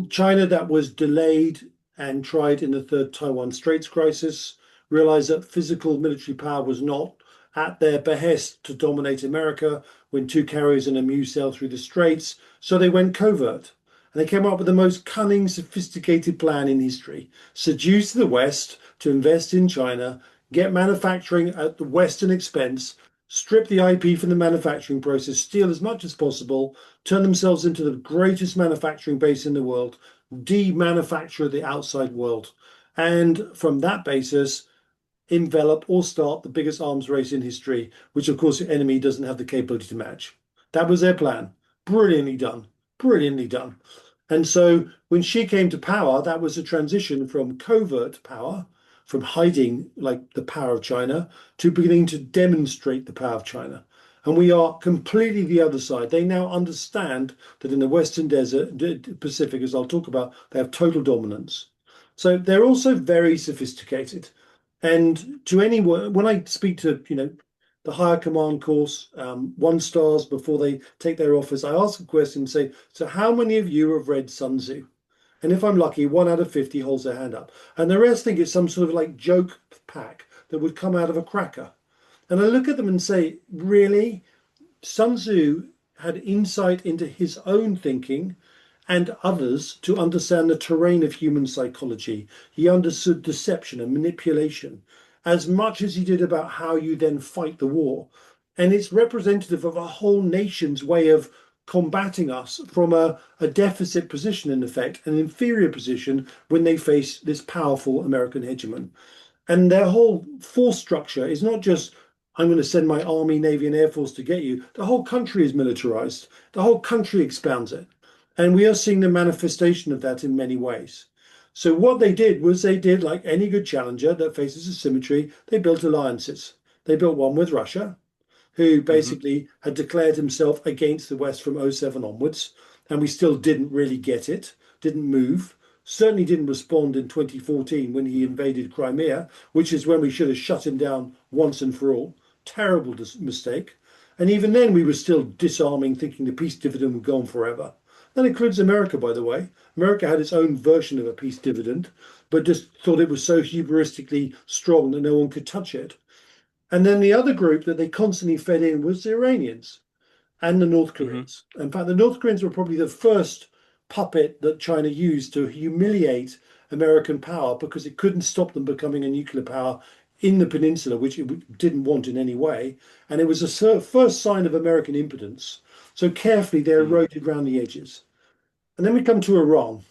China that was delayed and tried in the third Taiwan Straits crisis, realized that physical military power was not at their behest to dominate America when two carriers and a Mu sailed through the straits. So they went covert. And they came up with the most cunning, sophisticated plan in history. Seduce the West to invest in China, get manufacturing at the Western expense, strip the IP from the manufacturing process, steal as much as possible, turn themselves into the greatest manufacturing base in the world, de-manufacture the outside world. And from that basis, envelop or start the biggest arms race in history, which of course the enemy doesn't have the capability to match. That was their plan. Brilliantly done. Brilliantly done. And so when she came to power, that was a transition from covert power, from hiding like the power of China, to beginning to demonstrate the power of China. And we are completely the other side. They now understand that in the Western Desert, Pacific, as I'll talk about, they have total dominance. So they're also very sophisticated. And to anyone, when I speak to, the higher command course, 1 stars before they take their offers, I ask a question and say, so how many of you have read Sun Tzu? And if I'm lucky, 1 out of 50 holds their hand up. And the rest think it's some sort of like joke pack that would come out of a cracker. And I look at them and say, really? Sun Tzu had insight into his own thinking and others to understand the terrain of human psychology. He understood deception and manipulation as much as he did about how you then fight the war. And it's representative of a whole nation's way of combating us from a deficit position, in effect, an inferior position when they face this powerful American hegemon. And their whole force structure is not just, I'm going to send my army, navy, and air force to get you. The whole country is militarized. The whole country expounds it. And we are seeing the manifestation of that in many ways. So what they did was they did like any good challenger that faces asymmetry, they built alliances. They built one with Russia, who Hmm. basically had declared himself against the West from '07 onwards, and we still didn't really get it, didn't move, certainly didn't respond in 2014 when he invaded Crimea, which is when we should have shut him down once and for all. Terrible mistake. And even then, we were still disarming, thinking the peace dividend would go on forever. That includes America, by the way. America had its own version of a peace dividend, but just thought it was so hubristically strong that no one could touch it. And then the other group that they constantly fed in was the Iranians and the North Hmm. Koreans. In fact, the North Koreans were probably the first puppet that China used to humiliate American power because it couldn't stop them becoming a nuclear power in the peninsula, which it didn't want in any way. And it was a first sign of American impotence. So carefully they Mm. eroded around the edges. And then we come to Iran.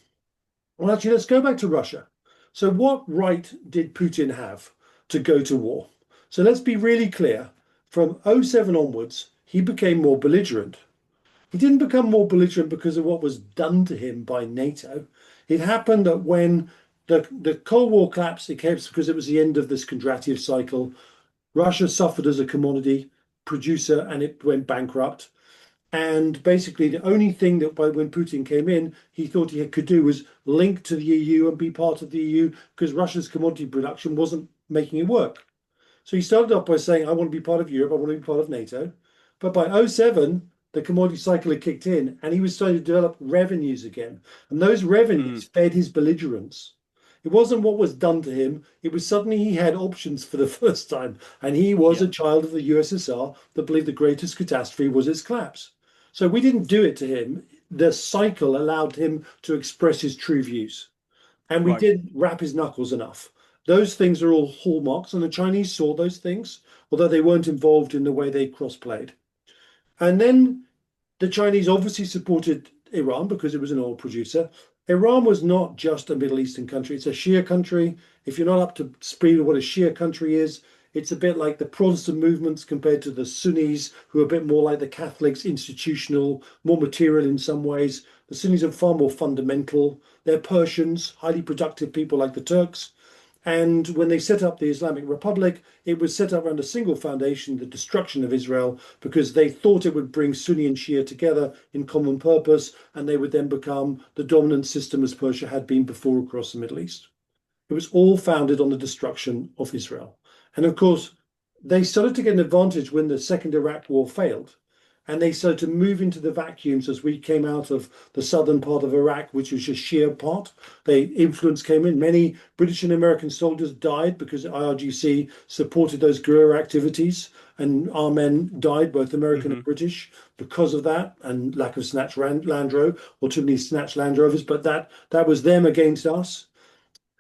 Well, actually, let's go back to Russia. So, what right did Putin have to go to war? So, let's be really clear. From '07 onwards, he became more belligerent. He didn't become more belligerent because of what was done to him by NATO. It happened that when the Cold War collapsed, it came because it was the end of this Kondratiev cycle. Russia suffered as a commodity producer and it went bankrupt. And basically, the only thing that when Putin came in, he thought he could do was link to the EU and be part of the EU because Russia's commodity production wasn't making it work. So he started off by saying, I want to be part of Europe, I want to be part of NATO. But by '07, the commodity cycle had kicked in and he was starting to develop revenues again. And those revenues Mm. fed his belligerence. It wasn't what was done to him. It was suddenly he had options for the first time. And he was Yeah. a child of the USSR that believed the greatest catastrophe was its collapse. So we didn't do it to him. The cycle allowed him to express his true views. And we Right. didn't wrap his knuckles enough. Those things are all hallmarks, and the Chinese saw those things, although they weren't involved in the way they cross-played. And then the Chinese obviously supported Iran because it was an oil producer. Iran was not just a Middle Eastern country, it's a Shia country. If you're not up to speed with what a Shia country is, it's a bit like the Protestant movements compared to the Sunnis, who are a bit more like the Catholics, institutional, more material in some ways. The Sunnis are far more fundamental. They're Persians, highly productive people like the Turks. And when they set up the Islamic Republic, it was set up around a single foundation, the destruction of Israel, because they thought it would bring Sunni and Shia together in common purpose, and they would then become the dominant system as Persia had been before across the Middle East. It was all founded on the destruction of Israel. And of course, they started to get an advantage when the Second Iraq War failed. And they started to move into the vacuums as we came out of the southern part of Iraq, which was a Shia part. The influence came in. Many British and American soldiers died because the IRGC supported those guerrilla activities. And our men died, both American and Hmm. British, because of that and lack of snatch Landro, or too many snatch Land Rovers. But that was them against us.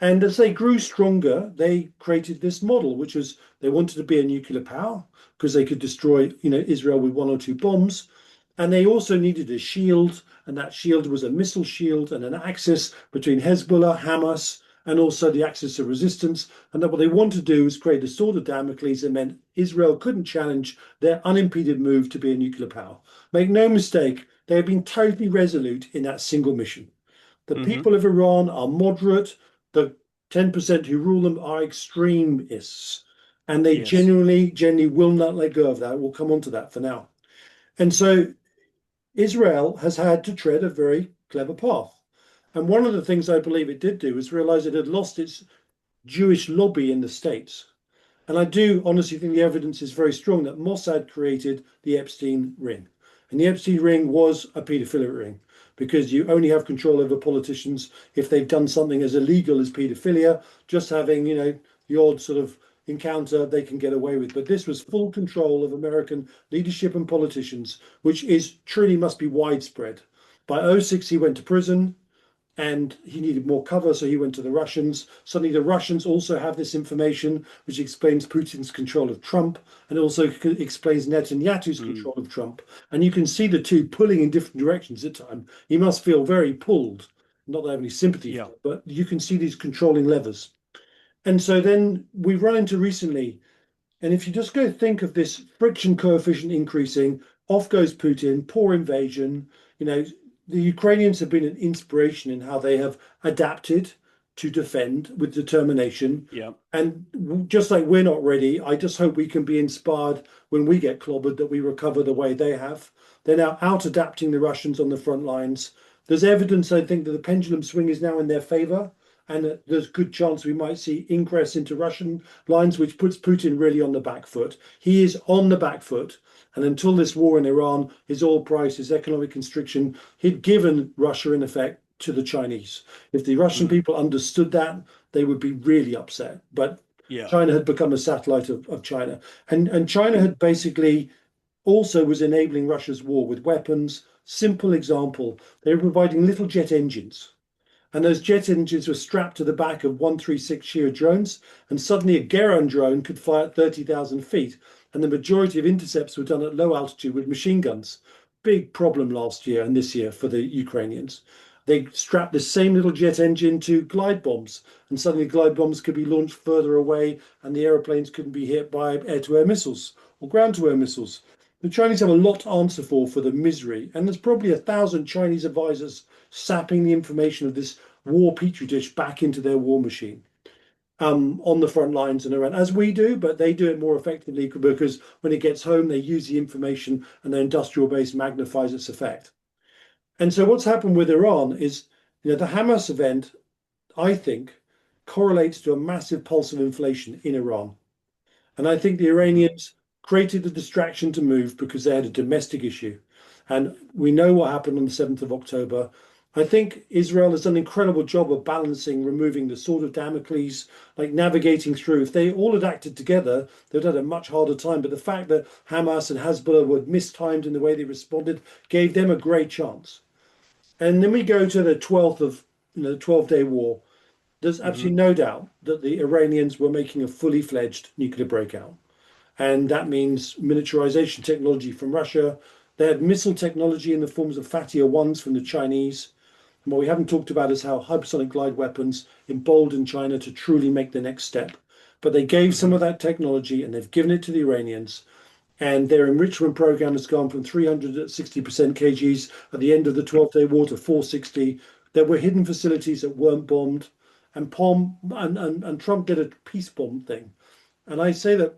And as they grew stronger, they created this model, which was they wanted to be a nuclear power because they could destroy, Israel with one or two bombs. And they also needed a shield, and that shield was a missile shield and an axis between Hezbollah, Hamas, and also the axis of resistance. And that what they wanted to do was create a sword of Damocles that meant Israel couldn't challenge their unimpeded move to be a nuclear power. Make no mistake, they have been totally resolute in that single mission. The Hmm. people of Iran are moderate. The 10% who rule them are extremists. And they Yes. genuinely will not let go of that. We'll come on to that for now. And so Israel has had to tread a very clever path. And one of the things I believe it did do is realize it had lost its Jewish lobby in the States. And I do honestly think the evidence is very strong that Mossad created the Epstein ring. And the Epstein ring was a paedophilia ring because you only have control over politicians if they've done something as illegal as paedophilia. Just having, the odd sort of encounter they can get away with. But this was full control of American leadership and politicians, which is truly must be widespread. By '06, he went to prison and he needed more cover, so he went to the Russians. Suddenly, the Russians also have this information, which explains Putin's control of Trump and also explains Netanyahu's Mm. control of Trump. And you can see the two pulling in different directions at time. He must feel very pulled. Not that I have any sympathy Yeah. for it, but you can see these controlling levers. And so then we run into recently, and if you just go think of this friction coefficient increasing, off goes Putin, poor invasion. You know, the Ukrainians have been an inspiration in how they have adapted to defend with determination. Yeah. And just like we're not ready, I just hope we can be inspired when we get clobbered that we recover the way they have. They're now out adapting the Russians on the front lines. There's evidence, I think, that the pendulum swing is now in their favor, and that there's good chance we might see ingress into Russian lines, which puts Putin really on the back foot. He is on the back foot. And until this war in Iran, his oil price, his economic constriction, he'd given Russia, in effect, to the Chinese. If the Russian Mm. people understood that, they would be really upset. But Yeah. China had become a satellite of China. And China had basically also was enabling Russia's war with weapons. Simple example, they were providing little jet engines. And those jet engines were strapped to the back of 136 Shear drones. And suddenly a Geron drone could fire at 30,000 feet. And the majority of intercepts were done at low altitude with machine guns. Big problem last year and this year for the Ukrainians. They strapped the same little jet engine to glide bombs, and suddenly glide bombs could be launched further away, and the aeroplanes couldn't be hit by air-to-air missiles or ground-to-air missiles. The Chinese have a lot to answer for the misery, and there's probably 1,000 Chinese advisors sapping the information of this war petri dish back into their war machine. On the front lines and around, as we do, but they do it more effectively because when it gets home, they use the information and their industrial base magnifies its effect. And so what's happened with Iran is, the Hamas event, I think, correlates to a massive pulse of inflation in Iran. And I think the Mhm. Iranians created the distraction to move because they had a domestic issue. And we know what happened on the 7th of October. I think Israel has done an incredible job of balancing, removing the sword of Damocles, like navigating through. If they all had acted together, they'd had a much harder time. But the fact that Hamas and Hezbollah were mistimed in the way they responded gave them a great chance. And then we go to the 12th of, the 12-day war. There's Mhm. absolutely no doubt that the Iranians were making a fully fledged nuclear breakout. And that means miniaturization technology from Russia. They had missile technology in the forms of Fatih 1s from the Chinese. And what we haven't talked about is how hypersonic glide weapons emboldened China to truly make the next step. But they gave some Mhm. of that technology and they've given it to the Iranians. And their enrichment program has gone from 360% kgs at the end of the 12-day war to 460. There were hidden facilities that weren't bombed. And and Trump did a peace bomb thing. And I say that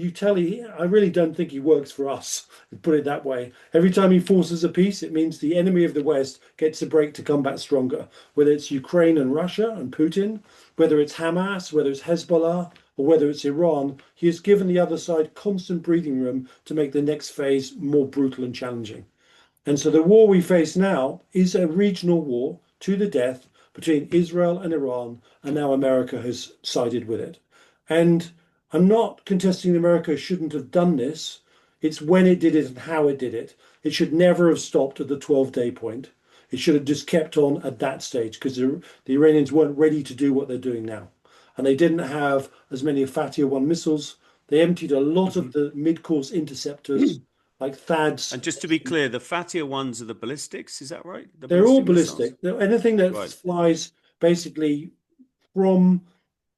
I really don't think he works for us, put it that way. Every time he forces a peace, it means the enemy of the West gets a break to come back stronger, whether it's Ukraine and Russia and Putin, whether it's Hamas, whether it's Hezbollah, or whether it's Iran. He has given the other side constant breathing room to make the next phase more brutal and challenging. And so the war we face now is a regional war to the death between Israel and Iran, and now America has sided with it. And I'm not contesting America shouldn't have done this. It's when it did it and how it did it. It should never have stopped at the 12-day point. It should have just kept on at that stage because the Iranians weren't ready to do what they're doing now. And they didn't have as many Fatih 1 missiles. They emptied a lot of Mhm. the mid-course interceptors like THAADs. And just to be clear, the fattier ones are the ballistics, is that right? The They're all ballistic missiles? ballistic. Anything that Right. flies basically from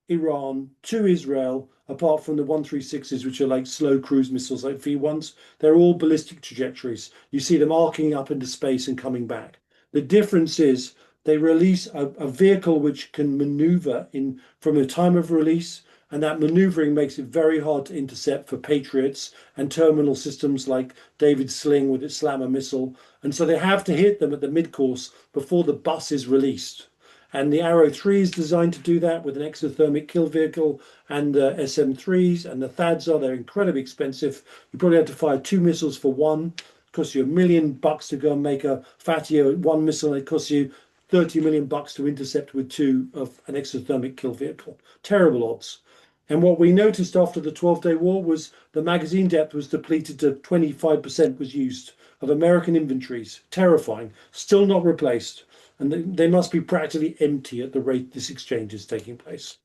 Iran to Israel, apart from the 136s, which are like slow cruise missiles like V1s, they're all ballistic trajectories. You see them arcing up into space and coming back. The difference is they release a vehicle which can maneuver in from the time of release, and that maneuvering makes it very hard to intercept for Patriots and terminal systems like David Sling with its Slammer missile. And so they have to hit them at the mid-course before the bus is released. And the Arrow 3 is designed to do that with an exothermic kill vehicle and the SM3s and the THAADs they're incredibly expensive. You probably have to fire two missiles for one. It costs you $1 million to go and make a Fatio one missile. It costs you 30 million bucks to intercept with two of an exothermic kill vehicle. Terrible odds. And what we noticed after the 12-day war was the magazine depth was depleted to 25% was used of American inventories. Terrifying. Still not replaced. And they must be practically empty at the rate this exchange is taking place.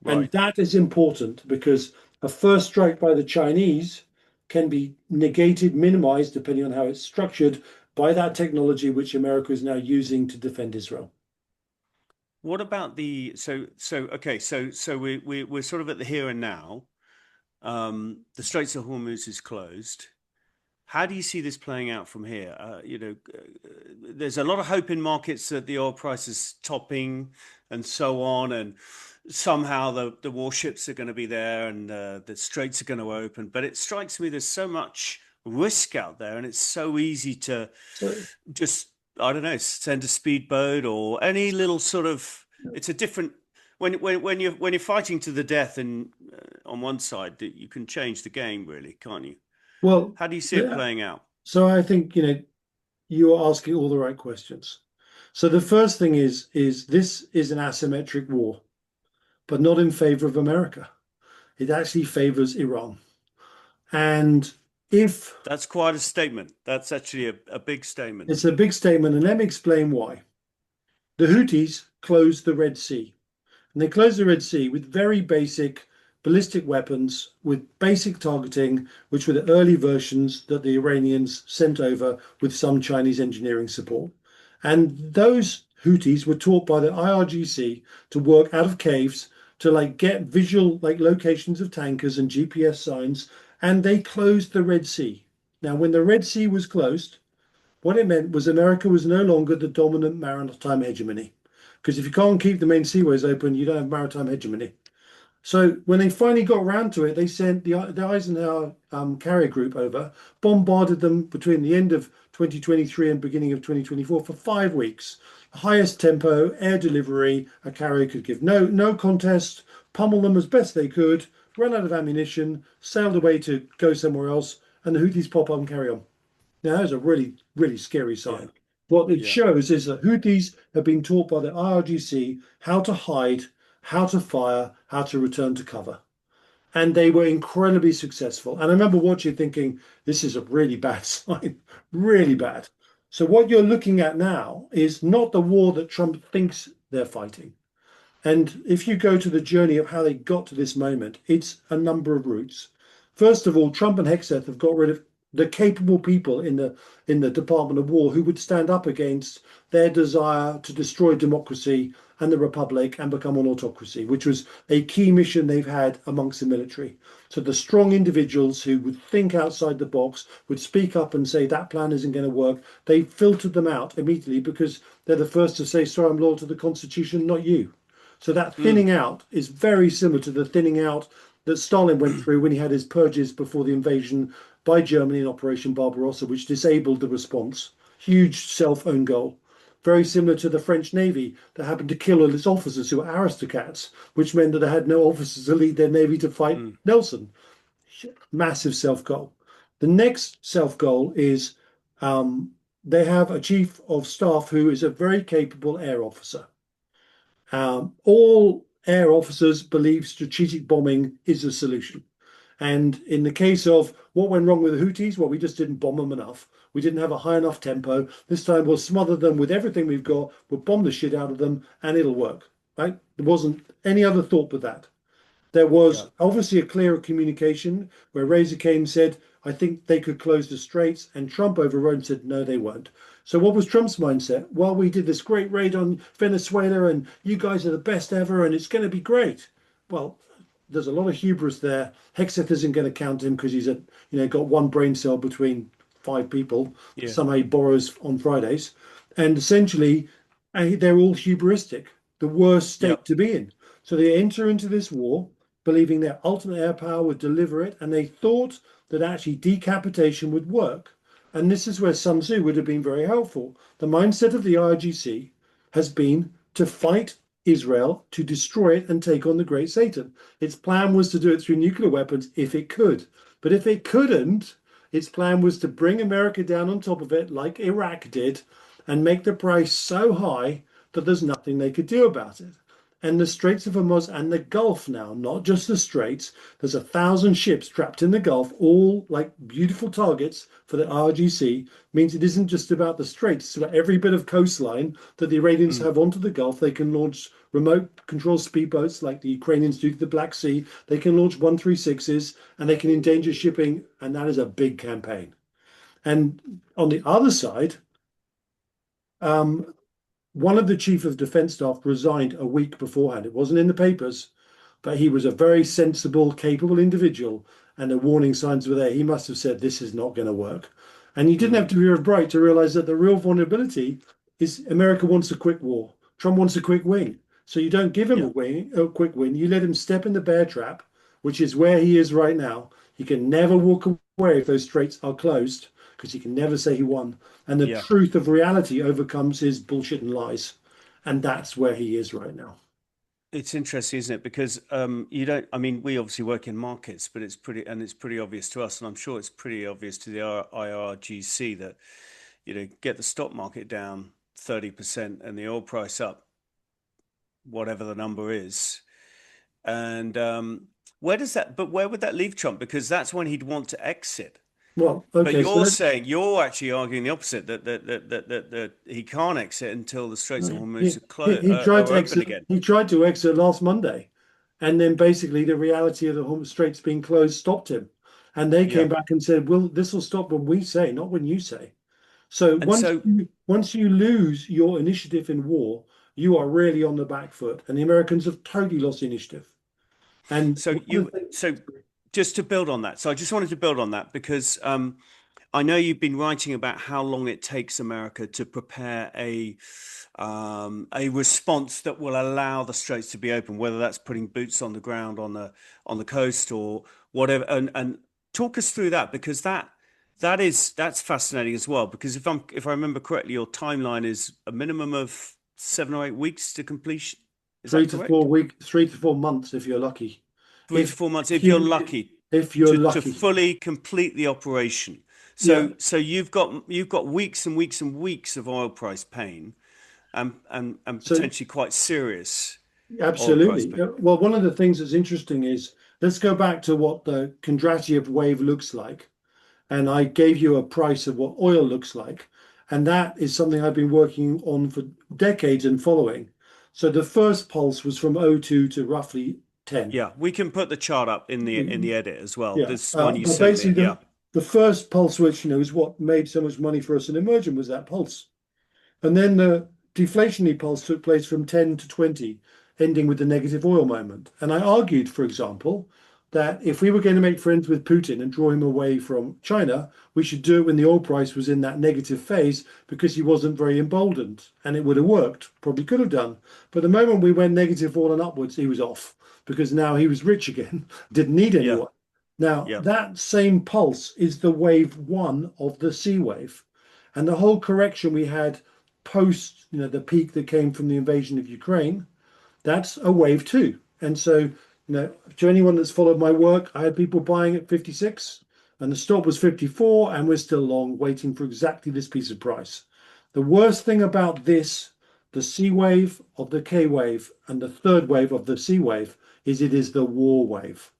And Right. that is important because a first strike by the Chinese can be negated, minimized, depending on how it's structured, by that technology which America is now using to defend Israel. What about we're sort of at the here and now. The Straits of Hormuz is closed. How do you see this playing out from here? There's a lot of hope in markets that the oil price is topping and so on, and somehow the warships are going to be there and the straits are going to open. But it strikes me there's so much risk out there, and it's so easy to So, just, I don't know, send a speedboat or any little sort of. It's a different when you're fighting to the death and on one side, that you can change the game, really, can't you? well, How do you see it yeah, playing out? so I think, you are asking all the right questions. So the first thing is this is an asymmetric war, but not in favor of America. It actually favors Iran. And if That's quite a statement. That's actually a big statement. it's a big statement, and let me explain why. The Houthis closed the Red Sea, and they closed the Red Sea with very basic ballistic weapons, with basic targeting, which were the early versions that the Iranians sent over with some Chinese engineering support. And those Houthis were taught by the IRGC to work out of caves to get visual locations of tankers and GPS signs, and they closed the Red Sea. Now, when the Red Sea was closed, what it meant was America was no longer the dominant maritime hegemony. Because if you can't keep the main seaways open, you don't have maritime hegemony. So when they finally got around to it, they sent the Eisenhower carrier group over, bombarded them between the end of 2023 and beginning of 2024 for 5 weeks. Highest tempo, air delivery, a carrier could give. No contest, pummel them as best they could, run out of ammunition, sailed away to go somewhere else, and the Houthis pop up and carry on. Now, that's a really, really scary Yeah, sign. What it yeah, shows is that Houthis have been taught by the IRGC how to hide, how to fire, how to return to cover. And they were incredibly successful. And I remember watching thinking, this is a really bad sign, really mm, bad. So what you're looking at now is not the war that Trump thinks they're fighting. And if you go to the journey of how they got to this moment, it's a number of routes. First of all, Trump and Hegseth have got rid of the capable people in the Department of War who would stand up against their desire to destroy democracy and the republic and become an autocracy, which was a key mission they've had amongst the military. So the strong individuals who would think outside the box, would speak up and say that plan isn't going to work, they filtered them out immediately because they're the first to say, sorry, I'm loyal to the Constitution, not you. So that mm, thinning out is very similar to the thinning out that Stalin went through when he had his purges before the invasion by Germany in Operation Barbarossa, which disabled the response. Huge self-own goal. Very similar to the French Navy that happened to kill all its officers who were aristocrats, which meant that they had no officers to lead their navy to fight mm, Nelson. Massive self-goal. The next self-goal is they have a chief of staff who is a very capable air officer. All air officers believe strategic bombing is a solution. And in the case of what went wrong with the Houthis, well, we just didn't bomb them enough. We didn't have a high enough tempo. This time we'll smother them with everything we've got. We'll bomb the shit out of them and it'll work. Right? There wasn't any other thought but that. There yeah, was obviously a clearer communication where Razor Kane said, I think they could close the straits, and Trump overrode and said, no, they won't. So what was Trump's mindset? Well, we did this great raid on Venezuela, and you guys are the best ever, and it's going to be great. Well, there's a lot of hubris there. Hegseth isn't going to count him because he's got one brain cell between five people. yeah, Somehow he borrows on Fridays, and essentially they're all hubristic. The worst yeah, state to be in. So they enter into this war believing their ultimate air power would deliver it, and they thought that actually decapitation would work. And this is where Sun Tzu would have been very helpful. The mindset of the IRGC has been to fight Israel, to destroy it and take on the great Satan. Its plan was to do it through nuclear weapons if it could. But if it couldn't, its plan was to bring America down on top of it, like Iraq did, and make the price so high that there's nothing they could do about it. And the Straits of Hormuz and the Gulf now, not just the Straits. There's 1,000 ships trapped in the Gulf, all like beautiful targets for the RGC. Means it isn't just about the Straits, it's about every bit of coastline that the Iranians mm, have onto the Gulf. They can launch remote control speedboats like the Ukrainians do to the Black Sea. They can launch 136s and they can endanger shipping. And that is a big campaign. And on the other side, um, one of the chief of defense staff resigned a week beforehand. It wasn't in the papers, but he was a very sensible, capable individual. and the warning signs were there, he must have said, this is not going to work. And you didn't have Mm, to be very bright to realize that the real vulnerability is America wants a quick war. Trump wants a quick win. So you don't give him yeah. a quick win. You let him step in the bear trap, which is where he is right now. He can never walk away if those straits are closed because he can never say he won. And the Yeah. truth of reality overcomes his bullshit and lies. And that's where he is right now. It's interesting, isn't it? Because you don't. I mean, we obviously work in markets, but it's pretty obvious to us, and I'm sure it's pretty obvious to the IRGC that get the stock market down 30% and the oil price up, whatever the number is, and where does that? But where would that leave Trump? Because that's when he'd want to exit. Well, But okay, so you're let's saying you're actually arguing the opposite that he can't exit until the Straits of Hormuz he tried are to open exit. again. He tried to exit last Monday, and then basically the reality of the Hormuz Straits being closed stopped him. And they came Yeah, back and said, "Well, this will stop when we say, not when you say." So and so once you lose your initiative in war, you are really on the back foot, and the Americans have totally lost the initiative. And so one of you the things, so just to build on that. So I just wanted to build on that because I know you've been writing about how long it takes America to prepare a response that will allow the straits to be open, whether that's putting boots on the ground on the coast or whatever. And talk us through that because that's fascinating as well. Because if I remember correctly, your timeline is a minimum of 7 or 8 weeks to completion. Is that correct? 3 to 4 months if you're lucky. Three to four months, If if you're you lucky, if you're to lucky, fully complete the operation. yeah. So you've got weeks and weeks and weeks of oil price pain and So potentially quite serious oil price absolutely. pain. Well, one of the things that's interesting is let's go back to what the Kondratiev wave looks like. And I gave you a price of what oil looks like. And that is something I've been working on for decades and following. So the first pulse was from '02 to roughly 10. Yeah, we can put the chart up in the edit as well. Yeah. This one you But sent me. basically, Yeah, the first pulse, which is what made so much money for us in emerging, was that pulse. And then the deflationary pulse took place from 10 to 20, ending with the negative oil moment. And I argued, for example, that if we were going to make friends with Putin and draw him away from China, we should do it when the oil price was in that negative phase because he wasn't very emboldened. And it would have worked, probably could have done. But the moment we went negative oil and upwards, he was off because now he was rich again, didn't need yeah, anyone. Now, yeah. that same pulse is the wave one of the C wave. And the whole correction we had post, the peak that came from the invasion of Ukraine, that's a wave two. And so, to anyone that's followed my work, I had people buying at 56 and the stop was 54 and we're still long waiting for exactly this piece of price. The worst thing about this, the C wave of the K wave and the third wave of the C wave, is it is the war wave.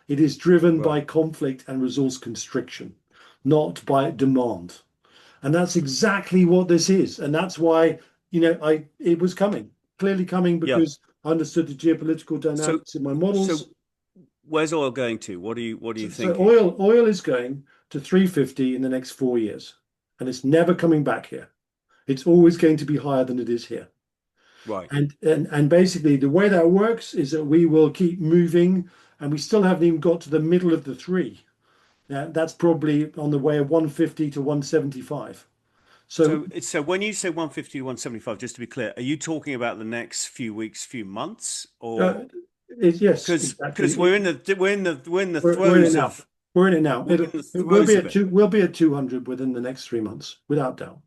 It is driven by Right. conflict and resource constriction, not by demand. And that's exactly what this is. And that's why, it was coming, clearly coming Yeah. because I understood the geopolitical So dynamics in my so models. where's oil going to? What are you So thinking? oil is going to 350 in the next 4 years. And it's never coming back here. It's always going to be higher than it is here. Right. And basically the way that works is that we will keep moving and we still haven't even got to the middle of the three. That's probably on the way of 150 to 175. So So when you say 150 to 175, just to be clear, are you talking about the next few weeks, few months, uh, or yes, because exactly. we're in the We're in it throes now. of We're in it now. we're in the It will throes be of at it. two. We'll be at 200 within the next 3 months, without doubt,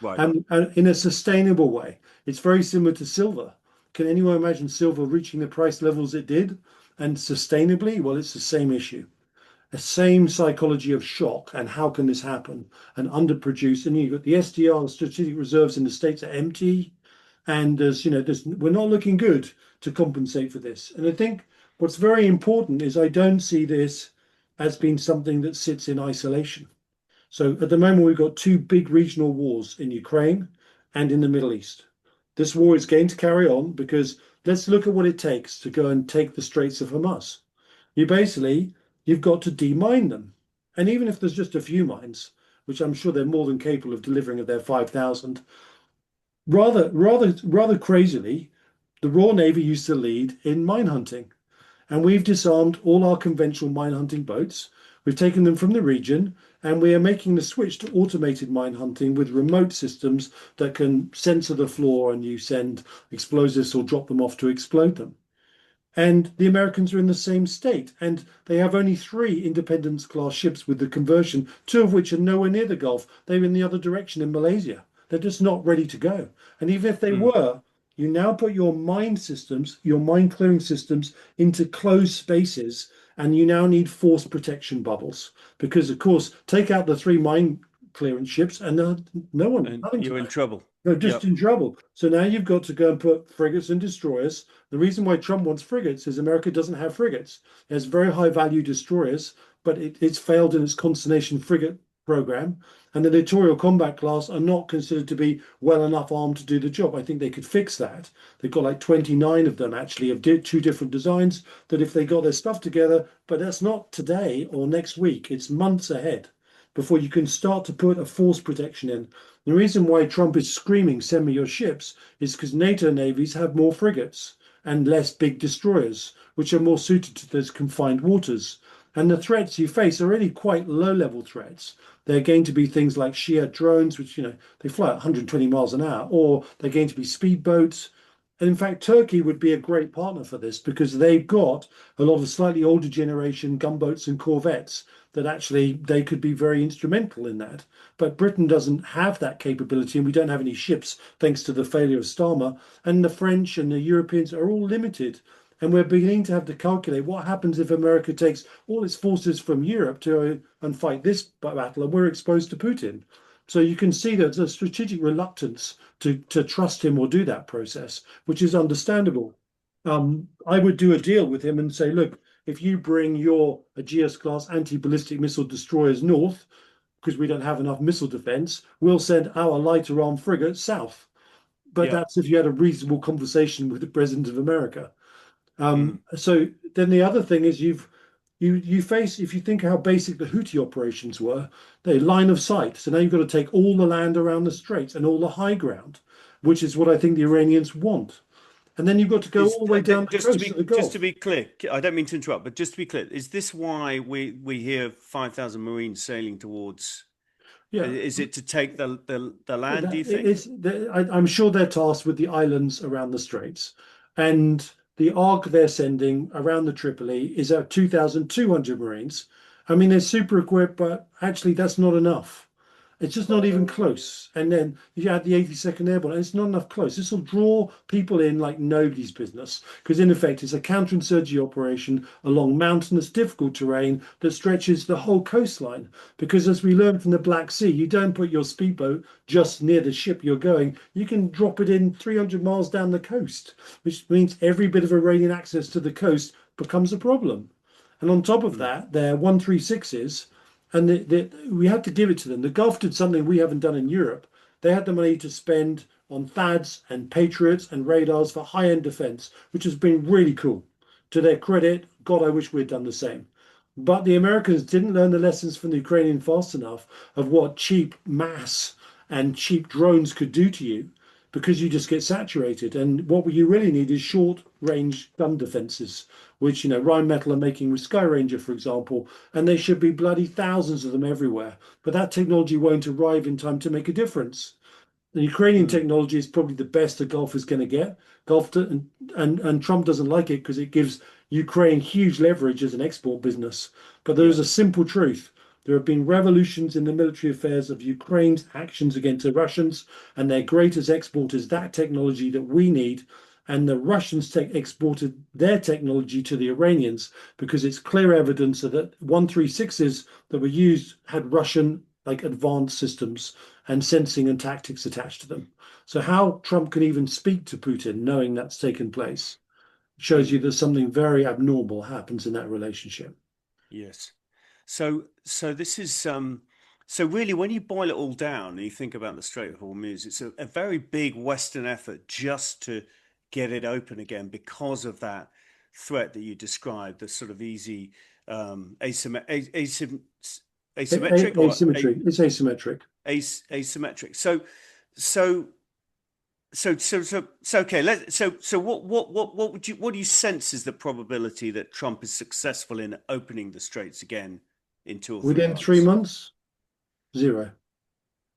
Right. and in a sustainable way. It's very similar to silver. Can anyone imagine silver reaching the price levels it did and sustainably? Well, it's the same issue, the same psychology of shock. And how can this happen? And underproduce. And you've got the SDR, strategic reserves in the States are empty. And we're not looking good to compensate for this. And I think what's very important is I don't see this as being something that sits in isolation. So at the moment, we've got two big regional wars in Ukraine and in the Middle East. This war is going to carry on because let's look at what it takes to go and take the Straits of Hamas. You've got to demine them. And even if there's just a few mines, which I'm sure they're more than capable of delivering of their 5,000, rather crazily, the Royal Navy used to lead in mine hunting, and we've disarmed all our conventional mine hunting boats. We've taken them from the region, and we are making the switch to automated mine hunting with remote systems that can sensor the floor and you send explosives or drop them off to explode them. And the Americans are in the same state. And they have only three Independence class ships with the conversion, two of which are nowhere near the Gulf. They're in the other direction in Malaysia. They're just not ready to go. And even if they Mm. were, you now put your mine systems, your mine clearing systems into closed spaces, and you now need force protection bubbles. Because, of course, take out the three mine clearance ships, and And nothing to you're in know. trouble. They're just Yep. in trouble. So now you've got to go and put frigates and destroyers. The reason why Trump wants frigates is America doesn't have frigates. It has very high value destroyers, but it's failed in its constellation frigate program. And the littoral combat class are not considered to be well enough armed to do the job. I think they could fix that. They've got like 29 of them actually of two different designs that if they got their stuff together, but that's not today or next week, it's months ahead before you can start to put a force protection in. The reason why Trump is screaming, send me your ships, is because NATO navies have more frigates and less big destroyers, which are more suited to those confined waters. And the threats you face are really quite low level threats. They're going to be things like Shia drones, which, they fly at 120 miles an hour, or they're going to be speedboats. And in fact, Turkey would be a great partner for this because they've got a lot of slightly older generation gunboats and corvettes that actually they could be very instrumental in that. But Britain doesn't have that capability, and we don't have any ships thanks to the failure of Starmer. And the French and the Europeans are all limited. And we're beginning to have to calculate what happens if America takes all its forces from Europe to and fight this battle, and we're exposed to Putin. So you can see there's a strategic reluctance to trust him or do that process, which is understandable. I would do a deal with him and say, look, if you bring your Aegeus class anti-ballistic missile destroyers north, because we don't have enough missile defense, we'll send our lighter armed frigates south. But Yep. that's if you had a reasonable conversation with the president of America. Mm. So then the other thing is you face, if you think how basic the Houthi operations were, they line of sight. So now you've got to take all the land around the straits and all the high ground, which is what I think the Iranians want. And then you've got to go Is all the way down the just to coast of be the Gulf. clear, I don't mean to interrupt, but just to be clear, is this why we hear 5,000 Marines sailing towards? Yeah, Is it to take the land? Do that you think? is, I'm sure they're tasked with the islands around the straits, and the arc they're sending around the Tripoli is at 2,200 Marines. I mean, they're super equipped, but actually that's not enough. It's just not even close. And then you add the 82nd Airborne, and it's not enough close. This will draw people in like nobody's business, because in effect, it's a counterinsurgency operation along mountainous, difficult terrain that stretches the whole coastline. Because as we learned from the Black Sea, you don't put your speedboat just near the ship you're going. You can drop it in 300 miles down the coast, which means every bit of Iranian access to the coast becomes a problem. And on top of Mm. that, they're 136s, and we had to give it to them. The Gulf did something we haven't done in Europe. They had the money to spend on THAADs and Patriots and radars for high-end defense, which has been really cool. To their credit, God, I wish we'd done the same. But the Americans didn't learn the lessons from the Ukrainian fast enough of what cheap mass and cheap drones could do to you because you just get saturated. And what you really need is short range gun defenses, which, Rheinmetall are making with Sky Ranger, for example, and they should be bloody thousands of them everywhere. But that technology won't arrive in time to make a difference. The Ukrainian Mm. technology is probably the best the Gulf is going to get. And Trump doesn't like it because it gives Ukraine huge leverage as an export business. But there is Yeah. a simple truth. There have been revolutions in the military affairs of Ukraine's actions against the Russians, and their greatest export is that technology that we need. And the Russians exported their technology to the Iranians because it's clear evidence that 136s that were used had Russian like advanced systems and sensing and tactics attached to them. So how Trump can even speak to Putin knowing that's taken place shows Mm. you that something very abnormal happens in that relationship. Yes. So this is so really when you boil it all down and you think about the Strait of Hormuz, it's a very big Western effort just to get it open again because of that threat that you described, the sort of easy asymmetric or Asymmetry. It's asymmetric. asymmetric. So so okay. So what would you what do you sense is the probability that Trump is successful in opening the straits again in 2 or 3 Within three months? months, zero.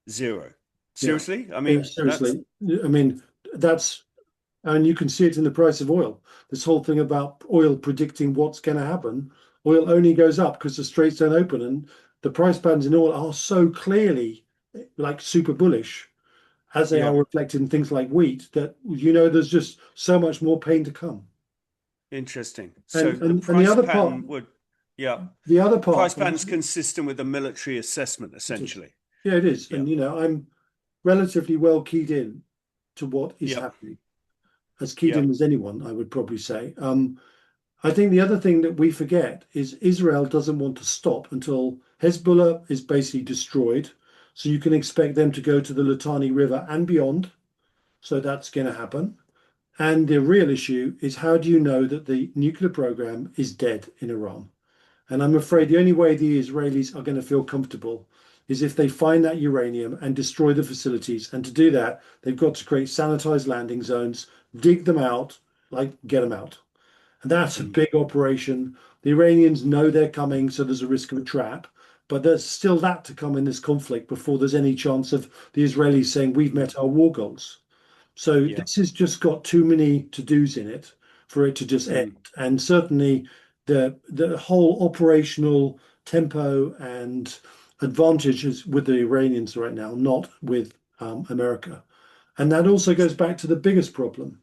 Zero. Yeah. Seriously? I Yeah, mean, that's seriously. I mean, that's, and you can see it in the price of oil. This whole thing about oil predicting what's going to happen, oil only goes up because the straits don't open, and the price bands in oil are so clearly like super bullish as they yeah, are reflected in things like wheat that there's just so much more pain to come. interesting. So And the and the price other part, pattern would, yeah, the other price part, and pattern's consistent with the military assessment, it is, essentially. yeah, it is. Yeah, And I'm relatively well keyed in to what is yeah, happening, as keyed yeah. in as anyone, I would probably say. I think the other thing that we forget is Israel doesn't want to stop until Hezbollah is basically destroyed. So you can expect them to go to the Litani River and beyond. So that's going to happen. And the real issue is, how do you know that the nuclear program is dead in Iran? And I'm afraid the only way the Israelis are going to feel comfortable is if they find that uranium and destroy the facilities. And to do that, they've got to create sanitized landing zones, dig them out, like get them out. And that's a Mm, big operation. The Iranians know they're coming, so there's a risk of a trap. But there's still that to come in this conflict before there's any chance of the Israelis saying we've mm, met our war goals. So yeah. this has just got too many to-dos in it for it to just end. Mm, And certainly the whole operational tempo and advantage is with the Iranians right now, not with America. And that also goes back to the biggest problem,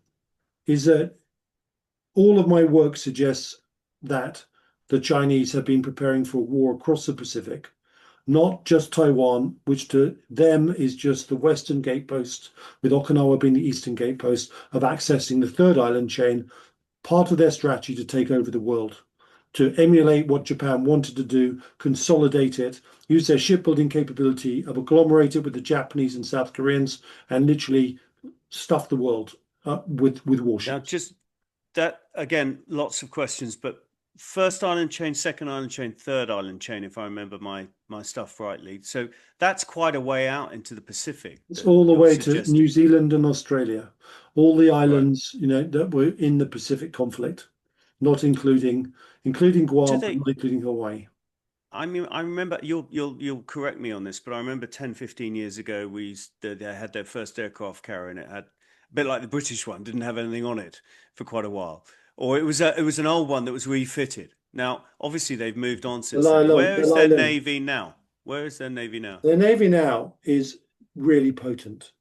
is that all of my work suggests that the Chinese have been preparing for a war across the Pacific, not just Taiwan, which to them is just the western gatepost, with Okinawa being the eastern gatepost of accessing the third island chain, part of their strategy to take over the world, to emulate what Japan wanted to do, consolidate it, use their shipbuilding capability, agglomerate it with the Japanese and South Koreans, and literally stuff the world with now, warships. just that again, lots of questions, but first island chain, second island chain, third island chain, if I remember my stuff rightly. So that's quite a way out into the Pacific It's that all the you're way to New suggesting. Zealand and Australia, all the Right. islands, that were in the Pacific conflict, not including Do Guam, but they? not including Hawaii. I mean, I remember you'll correct me on this, but I remember 10, 15 years ago they had their first aircraft carrier and it had a bit like the British one, didn't have anything on it for quite a while. Or it was an old one that was refitted. Now, obviously they've moved on The since Lie then. Long, Where the is Lie their Long. navy now? Where is their navy now? The Navy now is really potent.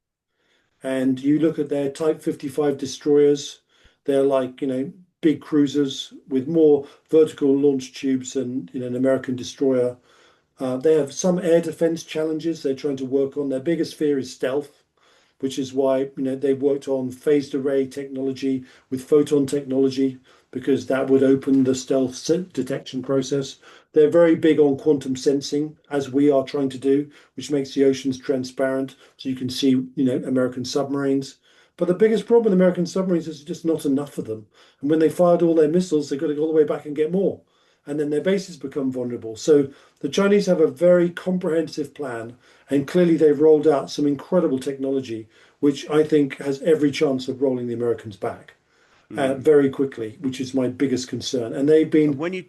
And you look at their Type 55 destroyers, they're like, big cruisers with more vertical launch tubes than, an American destroyer. They have some air defense challenges they're trying to work on. Their biggest fear is stealth, which is why they've worked on phased array technology with photon technology, because that would open the stealth detection process. They're very big on quantum sensing, as we are trying to do, which makes the oceans transparent so you can see American submarines. But the biggest problem with American submarines is just not enough of them. And when they fired all their missiles, they've got to go all the way back and get more. And then their bases become vulnerable. So the Chinese have a very comprehensive plan, and clearly they've rolled out some incredible technology, which I think has every chance of rolling the Americans back Mm. very quickly, which is my biggest concern. And they've And been, when you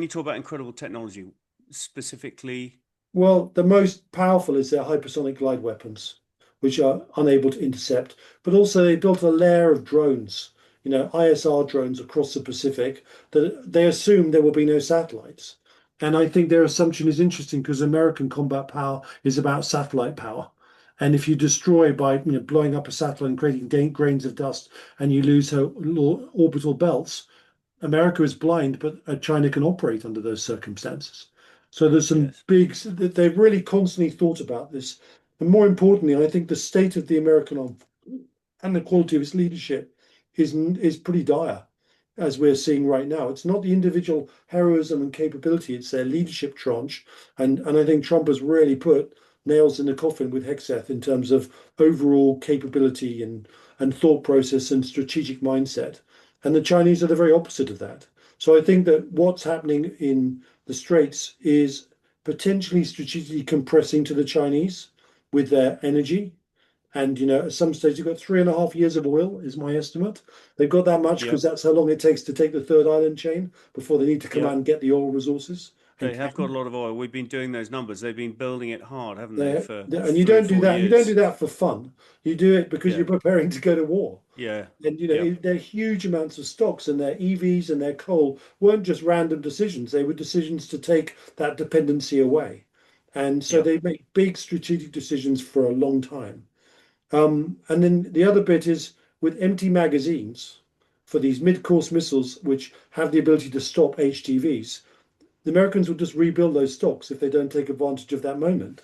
talk about incredible technology, specifically, well, the most powerful is their hypersonic glide weapons, which are unable to intercept. But also, they built a layer of drones, ISR drones across the Pacific, that they assume there will be no satellites. And I think their assumption is interesting because American combat power is about satellite power. And if you destroy by blowing up a satellite and creating grains of dust, and you lose her orbital belts, America is blind, but China can operate under those circumstances. So there's some yes, big, they've really constantly thought about this. And more importantly, I think the state of the American army and the quality of its leadership is pretty dire, as we're seeing right now. It's not the individual heroism and capability, it's their leadership tranche. And I think Trump has really put nails in the coffin with Hexeth in terms of overall capability and thought process and strategic mindset. And the Chinese are the very opposite of that. So I think that what's happening in the Straits is potentially strategically compressing to the Chinese with their energy. And at some stage, you've got 3.5 years of oil, is my estimate. They've got that much because yep, that's how long it takes to take the third island chain before they need to come out yep, and get the oil resources. They have got a lot of oil. We've been doing those numbers. They've been building it hard, haven't they, for And you three or don't do four that. You don't do years? that for fun. You do it because Yeah, you're preparing to go to war. yeah, And yeah, they're huge amounts of stocks, and their EVs and their coal weren't just random decisions. They were decisions to take that dependency away. And so yeah, they make big strategic decisions for a long time. And then the other bit is with empty magazines for these mid-course missiles, which have the ability to stop HTVs. The Americans will just rebuild those stocks if they don't take advantage of that moment.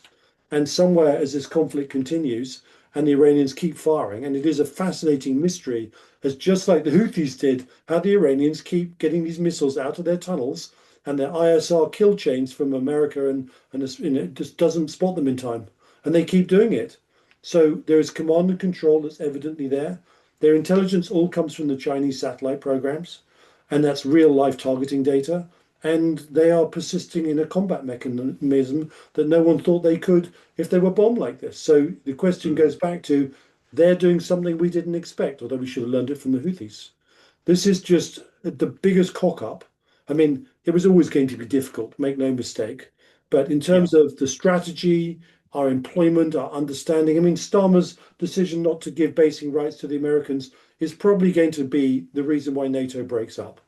And somewhere, as this conflict continues and the Iranians keep firing, and it is a fascinating mystery, as just like the Houthis did, how the Iranians keep getting these missiles out of their tunnels and their ISR kill chains from America, and it just doesn't spot them in time. And they keep doing it. So there is command and control that's evidently there. Their intelligence all comes from the Chinese satellite programs, and that's real life targeting data. And they are persisting in a combat mechanism that no one thought they could if they were bombed like this. So the question mm, goes back to they're doing something we didn't expect, although we should have learned it from the Houthis. This is just the biggest cock up. I mean, it was always going to be difficult, make no mistake. But in yeah, terms of the strategy, our employment, our understanding, I mean, Starmer's decision not to give basing rights to the Americans is probably going to be the reason why NATO breaks up.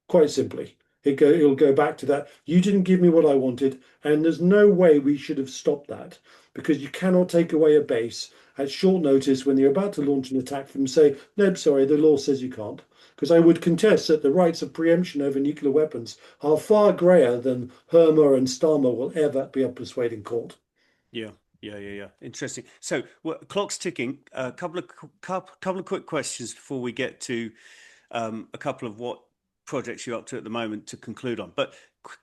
Quite simply. It'll go back to that. You didn't give me what I wanted, and there's no way we should have stopped that because you cannot take away a base at short notice when they're about to launch an attack from say, no, sorry, the law says you can't. Because I would contest that the rights of preemption over nuclear weapons are far greater than Hermer and Starmer will ever be able to persuade in court. yeah, yeah. Interesting. So, well, clock's ticking. A couple of quick questions before we get to a couple of what projects you're up to at the moment to conclude on. But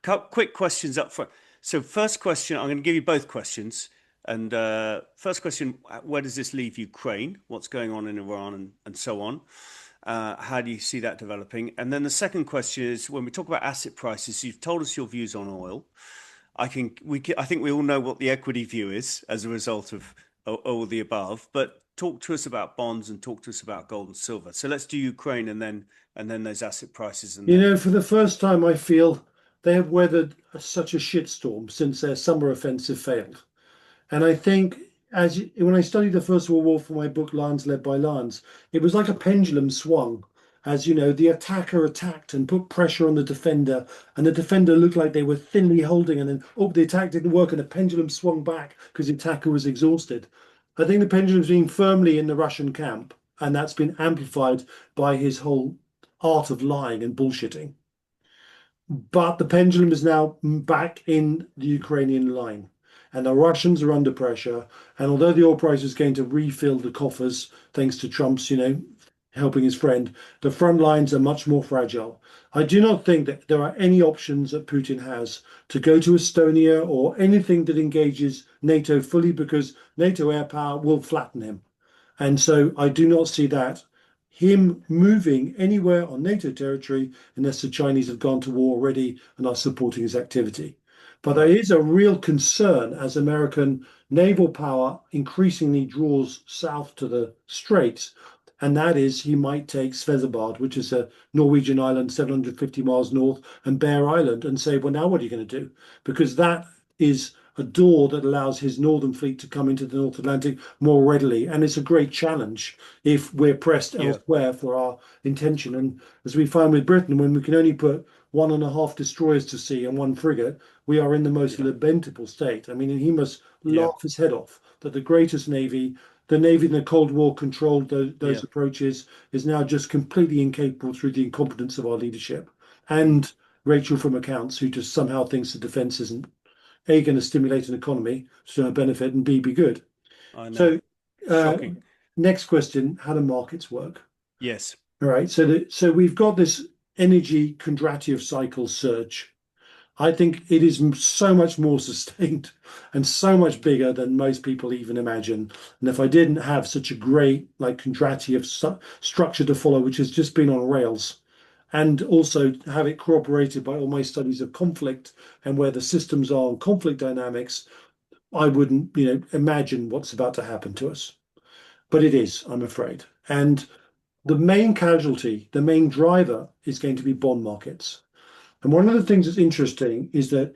quick questions up front. So, first question, I'm going to give you both questions. And first question, where does this leave Ukraine? What's going on in Iran and so on? How do you see that developing? And then the second question is, when we talk about asset prices, you've told us your views on oil. I think we all know what the equity view is as a result of all the above. But talk to us about bonds and talk to us about gold and silver. So let's do Ukraine and then those asset prices and then For the first time, I feel they have weathered such a shitstorm since their summer offensive failed. And I think when I studied the First World War for my book Lions Led by Lions, it was like a pendulum swung. As the attacker attacked and put pressure on the defender, and the defender looked like they were thinly holding, and then the attack didn't work, and the pendulum swung back because the attacker was exhausted. I think the pendulum's been firmly in the Russian camp, and that's been amplified by his whole art of lying and bullshitting. But the pendulum is now back in the Ukrainian line, and the Russians are under pressure. And although the oil price is going to refill the coffers, thanks to Trump's, helping his friend, the front lines are much more fragile. I do not think that there are any options that Putin has to go to Estonia or anything that engages NATO fully, because NATO air power will flatten him. And so I do not see that him moving anywhere on NATO territory unless the Chinese have gone to war already and are supporting his activity. But there right. is a real concern as American naval power increasingly draws south to the Straits, and that is he might take Svalbard, which is a Norwegian island 750 miles north, and Bear Island, and say, well, now what are you going to do? Because that is a door that allows his northern fleet to come into the North Atlantic more readily. And it's a great challenge if we're pressed Yeah, elsewhere for our intention. And as we find with Britain, when we can only put 1.5 destroyers to sea and one frigate, we are in the most yeah, lamentable state. I mean, he must yeah, laugh his head off that the greatest navy, the navy in the Cold War controlled those yeah, approaches, is now just completely incapable through the incompetence of our leadership. And Rachel from accounts, who just somehow thinks the defence isn't A, going to stimulate an economy to her benefit, and B, be good. I know. So, uh, Shocking. next question: how do markets work? Yes. All right. So we've got this energy Kondratiev cycle surge. I think it is so much more sustained and so much bigger than most people even imagine. And if I didn't have such a great Kondratiev structure to follow, which has just been on rails, and also have it corroborated by all my studies of conflict and where the systems are and conflict dynamics, I wouldn't, imagine what's about to happen to us. But it is, I'm afraid. And the main casualty, the main driver is going to be bond markets. And one of the things that's interesting is that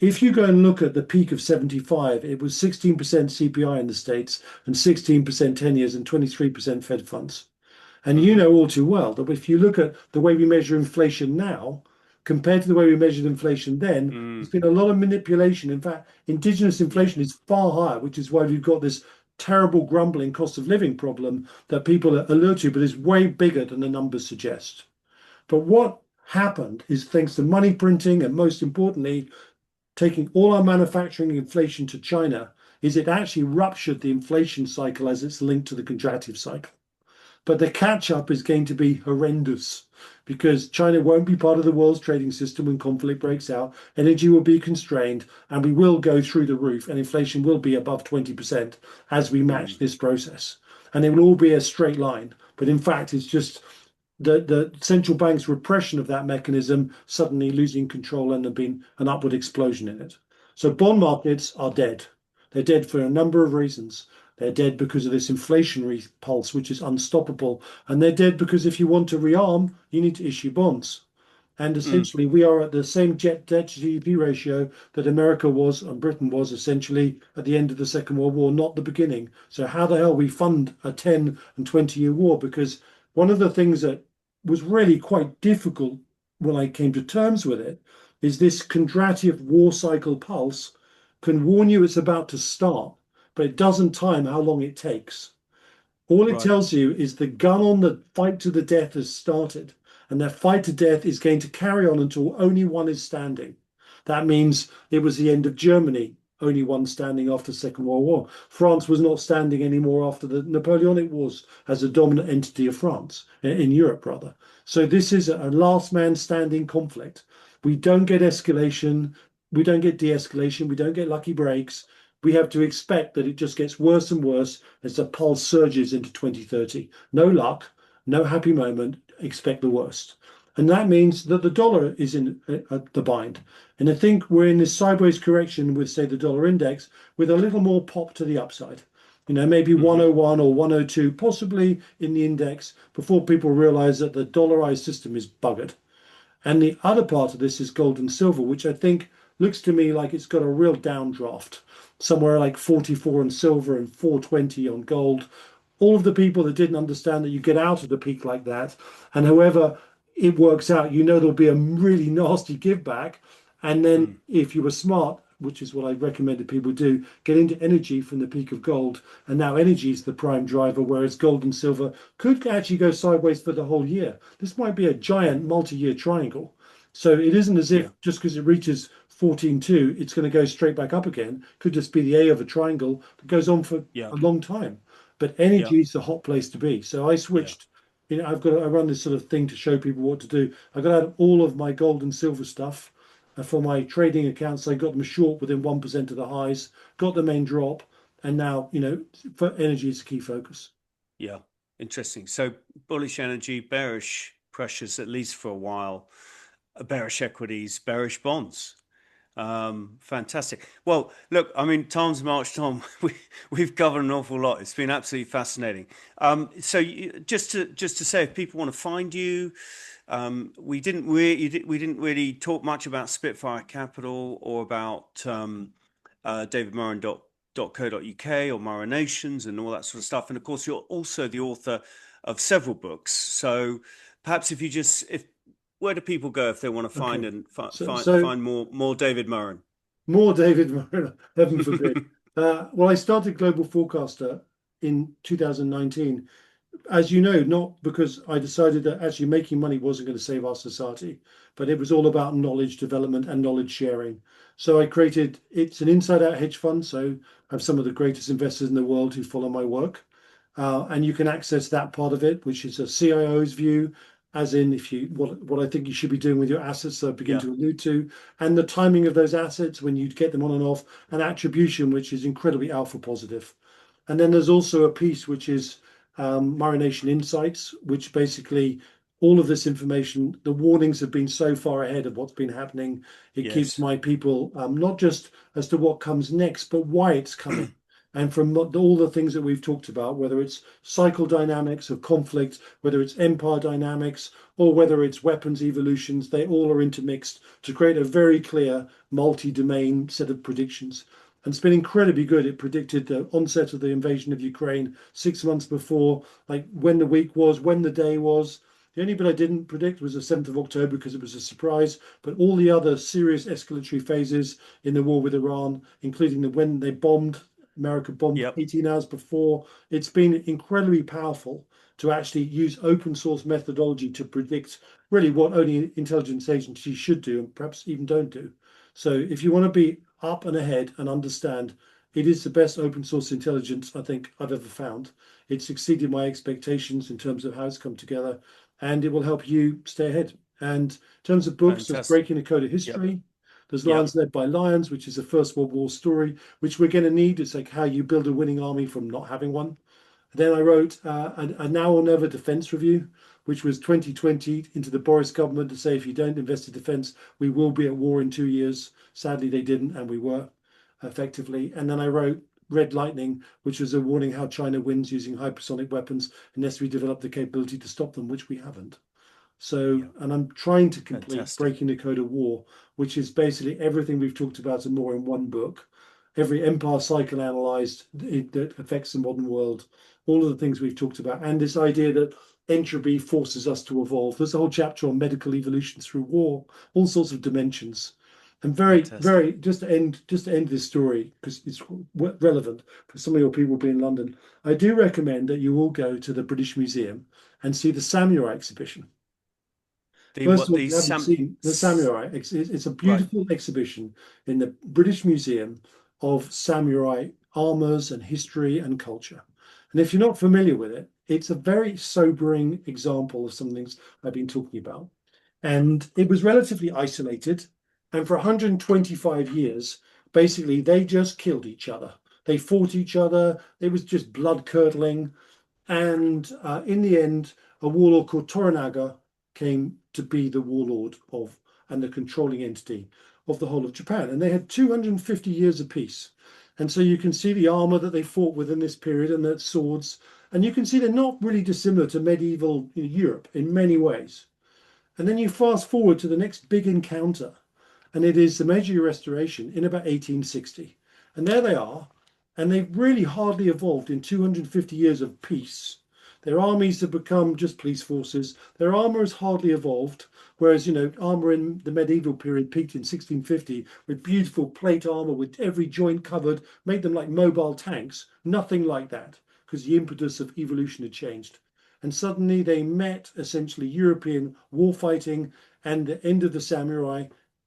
if you go and look at the peak of 75, it was 16% CPI in the States and 16% 10 years and 23% Fed funds. And you Hmm. know all too well that if you look at the way we measure inflation now, compared to the way we measured inflation then, there's Mm. been a lot of manipulation. In fact, indigenous Yeah. inflation is far higher, which is why we've got this terrible grumbling cost of living problem that people allude to, but is way bigger than the numbers suggest. But what happened is thanks to money printing and most importantly, taking all our manufacturing inflation to China, is it actually ruptured the inflation cycle as it's linked to the contractive cycle. But the catch up is going to be horrendous because China won't be part of the world's trading system when conflict breaks out. Energy will be constrained and we will go through the roof, and inflation will be above 20% as we match Mm. this process. And it will all be a straight line. But in fact, it's just the central bank's repression of that mechanism suddenly losing control and there been an upward explosion in it. So bond markets are dead. They're dead for a number of reasons. They're dead because of this inflationary pulse, which is unstoppable. And they're dead because if you want to rearm, you need to issue bonds. And Mm. essentially, we are at the same jet debt to GDP ratio that America was and Britain was essentially at the end of the Second World War, not the beginning. So, how the hell we fund a 10 and 20-year war? Because one of the things that was really quite difficult when I came to terms with it is this contractive war cycle pulse can warn you it's about to start, but it doesn't time how long it takes. All it Right. tells you is the gun on the fight to the death has started, and that fight to death is going to carry on until only one is standing. That means it was the end of Germany, only one standing after the Second World War. France was not standing anymore after the Napoleonic Wars as a dominant entity of France, in Europe, rather. So this is a last man standing conflict. We don't get escalation, we don't get de escalation, we don't get lucky breaks. We have to expect that it just gets worse and worse as the pulse surges into 2030. No luck, no happy moment, expect the worst. And that means that the dollar is in the bind. And I think we're in this sideways correction with, say, the dollar index with a little more pop to the upside. Maybe Hmm. 101 or 102, possibly in the index before people realize that the dollarized system is buggered. And the other part of this is gold and silver, which I think looks to me like it's got a real downdraft, somewhere like 44 on silver and 420 on gold. All of the people that didn't understand that you get out of the peak like that, and however it works out, there'll be a really nasty give back. And then Mm. if you were smart, which is what I recommended people do, get into energy from the peak of gold. And now energy is the prime driver, whereas gold and silver could actually go sideways for the whole year. This might be a giant multi-year triangle. So it isn't as Yeah. if just because it reaches 14.2, it's going to go straight back up again. Could just be the A of a triangle that goes on for Yeah. a long time. But Yeah. energy is the hot place to be. So I Yeah. switched. I run this sort of thing to show people what to do. I got out of all of my gold and silver stuff. For my trading accounts, I got them short within 1% of the highs, got the main drop, and now, for energy is a key focus. Yeah. Interesting. So bullish energy, bearish pressures, at least for a while, bearish equities, bearish bonds. Fantastic. Well, look, I mean, time's marched on. We've covered an awful lot. It's been absolutely fascinating. Just to say, if people want to find you, we didn't really talk much about Spitfire Capital or about David Murrin dot co dot uk or Murrinations and all that sort of stuff. And of course, you're also the author of several books. So perhaps if where do people go if they want to find Okay. and So find more David Murrin? more David Murrin, heaven forbid. Well, I started Global Forecaster in 2019, as you know, not because I decided that actually making money wasn't going to save our society, but it was all about knowledge development and knowledge sharing. So it's an inside out hedge fund. So I have some of the greatest investors in the world who follow my work. And you can access that part of it, which is a CIO's view, as in if you what I think you should be doing with your assets that I begin Yeah. to allude to, and the timing of those assets when you get them on and off, and attribution, which is incredibly alpha positive. And then there's also a piece which is Marination Insights, which basically all of this information, the warnings have been so far ahead of what's been happening. It keeps Yes. my people not just as to what comes next, but why it's coming. And from all the things that we've talked about, whether it's cycle dynamics of conflict, whether it's empire dynamics, or whether it's weapons evolutions, they all are intermixed to create a very clear multi-domain set of predictions. And it's been incredibly good. It predicted the onset of the invasion of Ukraine 6 months before, like when the week was, when the day was. The only bit I didn't predict was the 7th of October because it was a surprise. But all the other serious escalatory phases in the war with Iran, including when they bombed, America bombed Yep. 18 hours before, it's been incredibly powerful to actually use open source methodology to predict really what only intelligence agencies should do and perhaps even don't do. So if you want to be up and ahead and understand, it is the best open source intelligence I think I've ever found. It's exceeded my expectations in terms of how it's come together, and it will help you stay ahead. And in terms of books, there's Fantastic. Breaking the Code of Yep. History. There's Yep. Lions Led by Lions, which is a First World War story, which we're going to need. It's like how you build a winning army from not having one. Then I wrote a Now or Never Defence Review, which was 2020 into the Boris government to say if you don't invest in defence, we will be at war in 2 years. Sadly, they didn't, and we were effectively. And then I wrote Red Lightning, which was a warning how China wins using hypersonic weapons unless we develop the capability to stop them, which we haven't. So, Yeah. and I'm trying to complete Fantastic. Breaking the Code of War, which is basically everything we've talked about and more in one book. Every empire cycle analyzed that affects the modern world, all of the things we've talked about, and this idea that entropy forces us to evolve. There's a whole chapter on medical evolution through war, all sorts of dimensions. And very, very, Fantastic. just to end this story, because it's relevant for some of your people being in London, I do recommend that you all go to the British Museum and see the samurai exhibition. First of all, if you haven't seen the samurai, it's a Right. beautiful exhibition in the British Museum of samurai armors and history and culture. And if you're not familiar with it, it's a very sobering example of some things I've been talking about. And it was relatively isolated. And for 125 years, basically, they just killed each other. They fought each other. It was just blood curdling. And in the end, a warlord called Toranaga came to be the warlord of and the controlling entity of the whole of Japan. And they had 250 years of peace. And so you can see the armor that they fought with in this period and the swords. And you can see they're not really dissimilar to medieval Europe in many ways. And then you fast forward to the next big encounter, and it is the Meiji Restoration in about 1860. And there they are, and they've really hardly evolved in 250 years of peace. Their armies have become just police forces. Their armor has hardly evolved, whereas, armor in the medieval period peaked in 1650 with beautiful plate armor with every joint covered, made them like mobile tanks. Nothing like that, because the impetus of evolution had changed. And suddenly they met essentially European war fighting and the end of the samurai.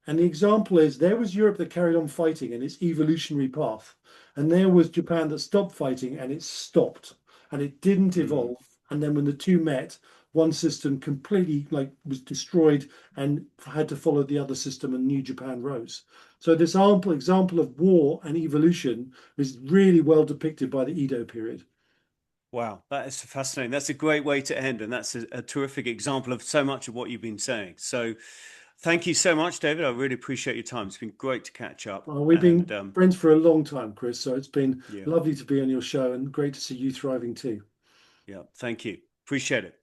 And the example is there was Europe that carried on fighting in its evolutionary path. And there was Japan that stopped fighting and it stopped and it didn't evolve. And then when the two met, one system completely was destroyed and had to follow the other system, and New Japan rose. So this example of war and evolution is really well depicted by the Edo period. Wow, that is fascinating. That's a great way to end, and that's a terrific example of so much of what you've been saying. So, thank you so much, David. I really appreciate your time. It's been great to catch up. Well, we've And been friends for a long time, Chris. So it's been yeah, lovely to be on your show and great to see you thriving too. yeah, thank you. Appreciate it.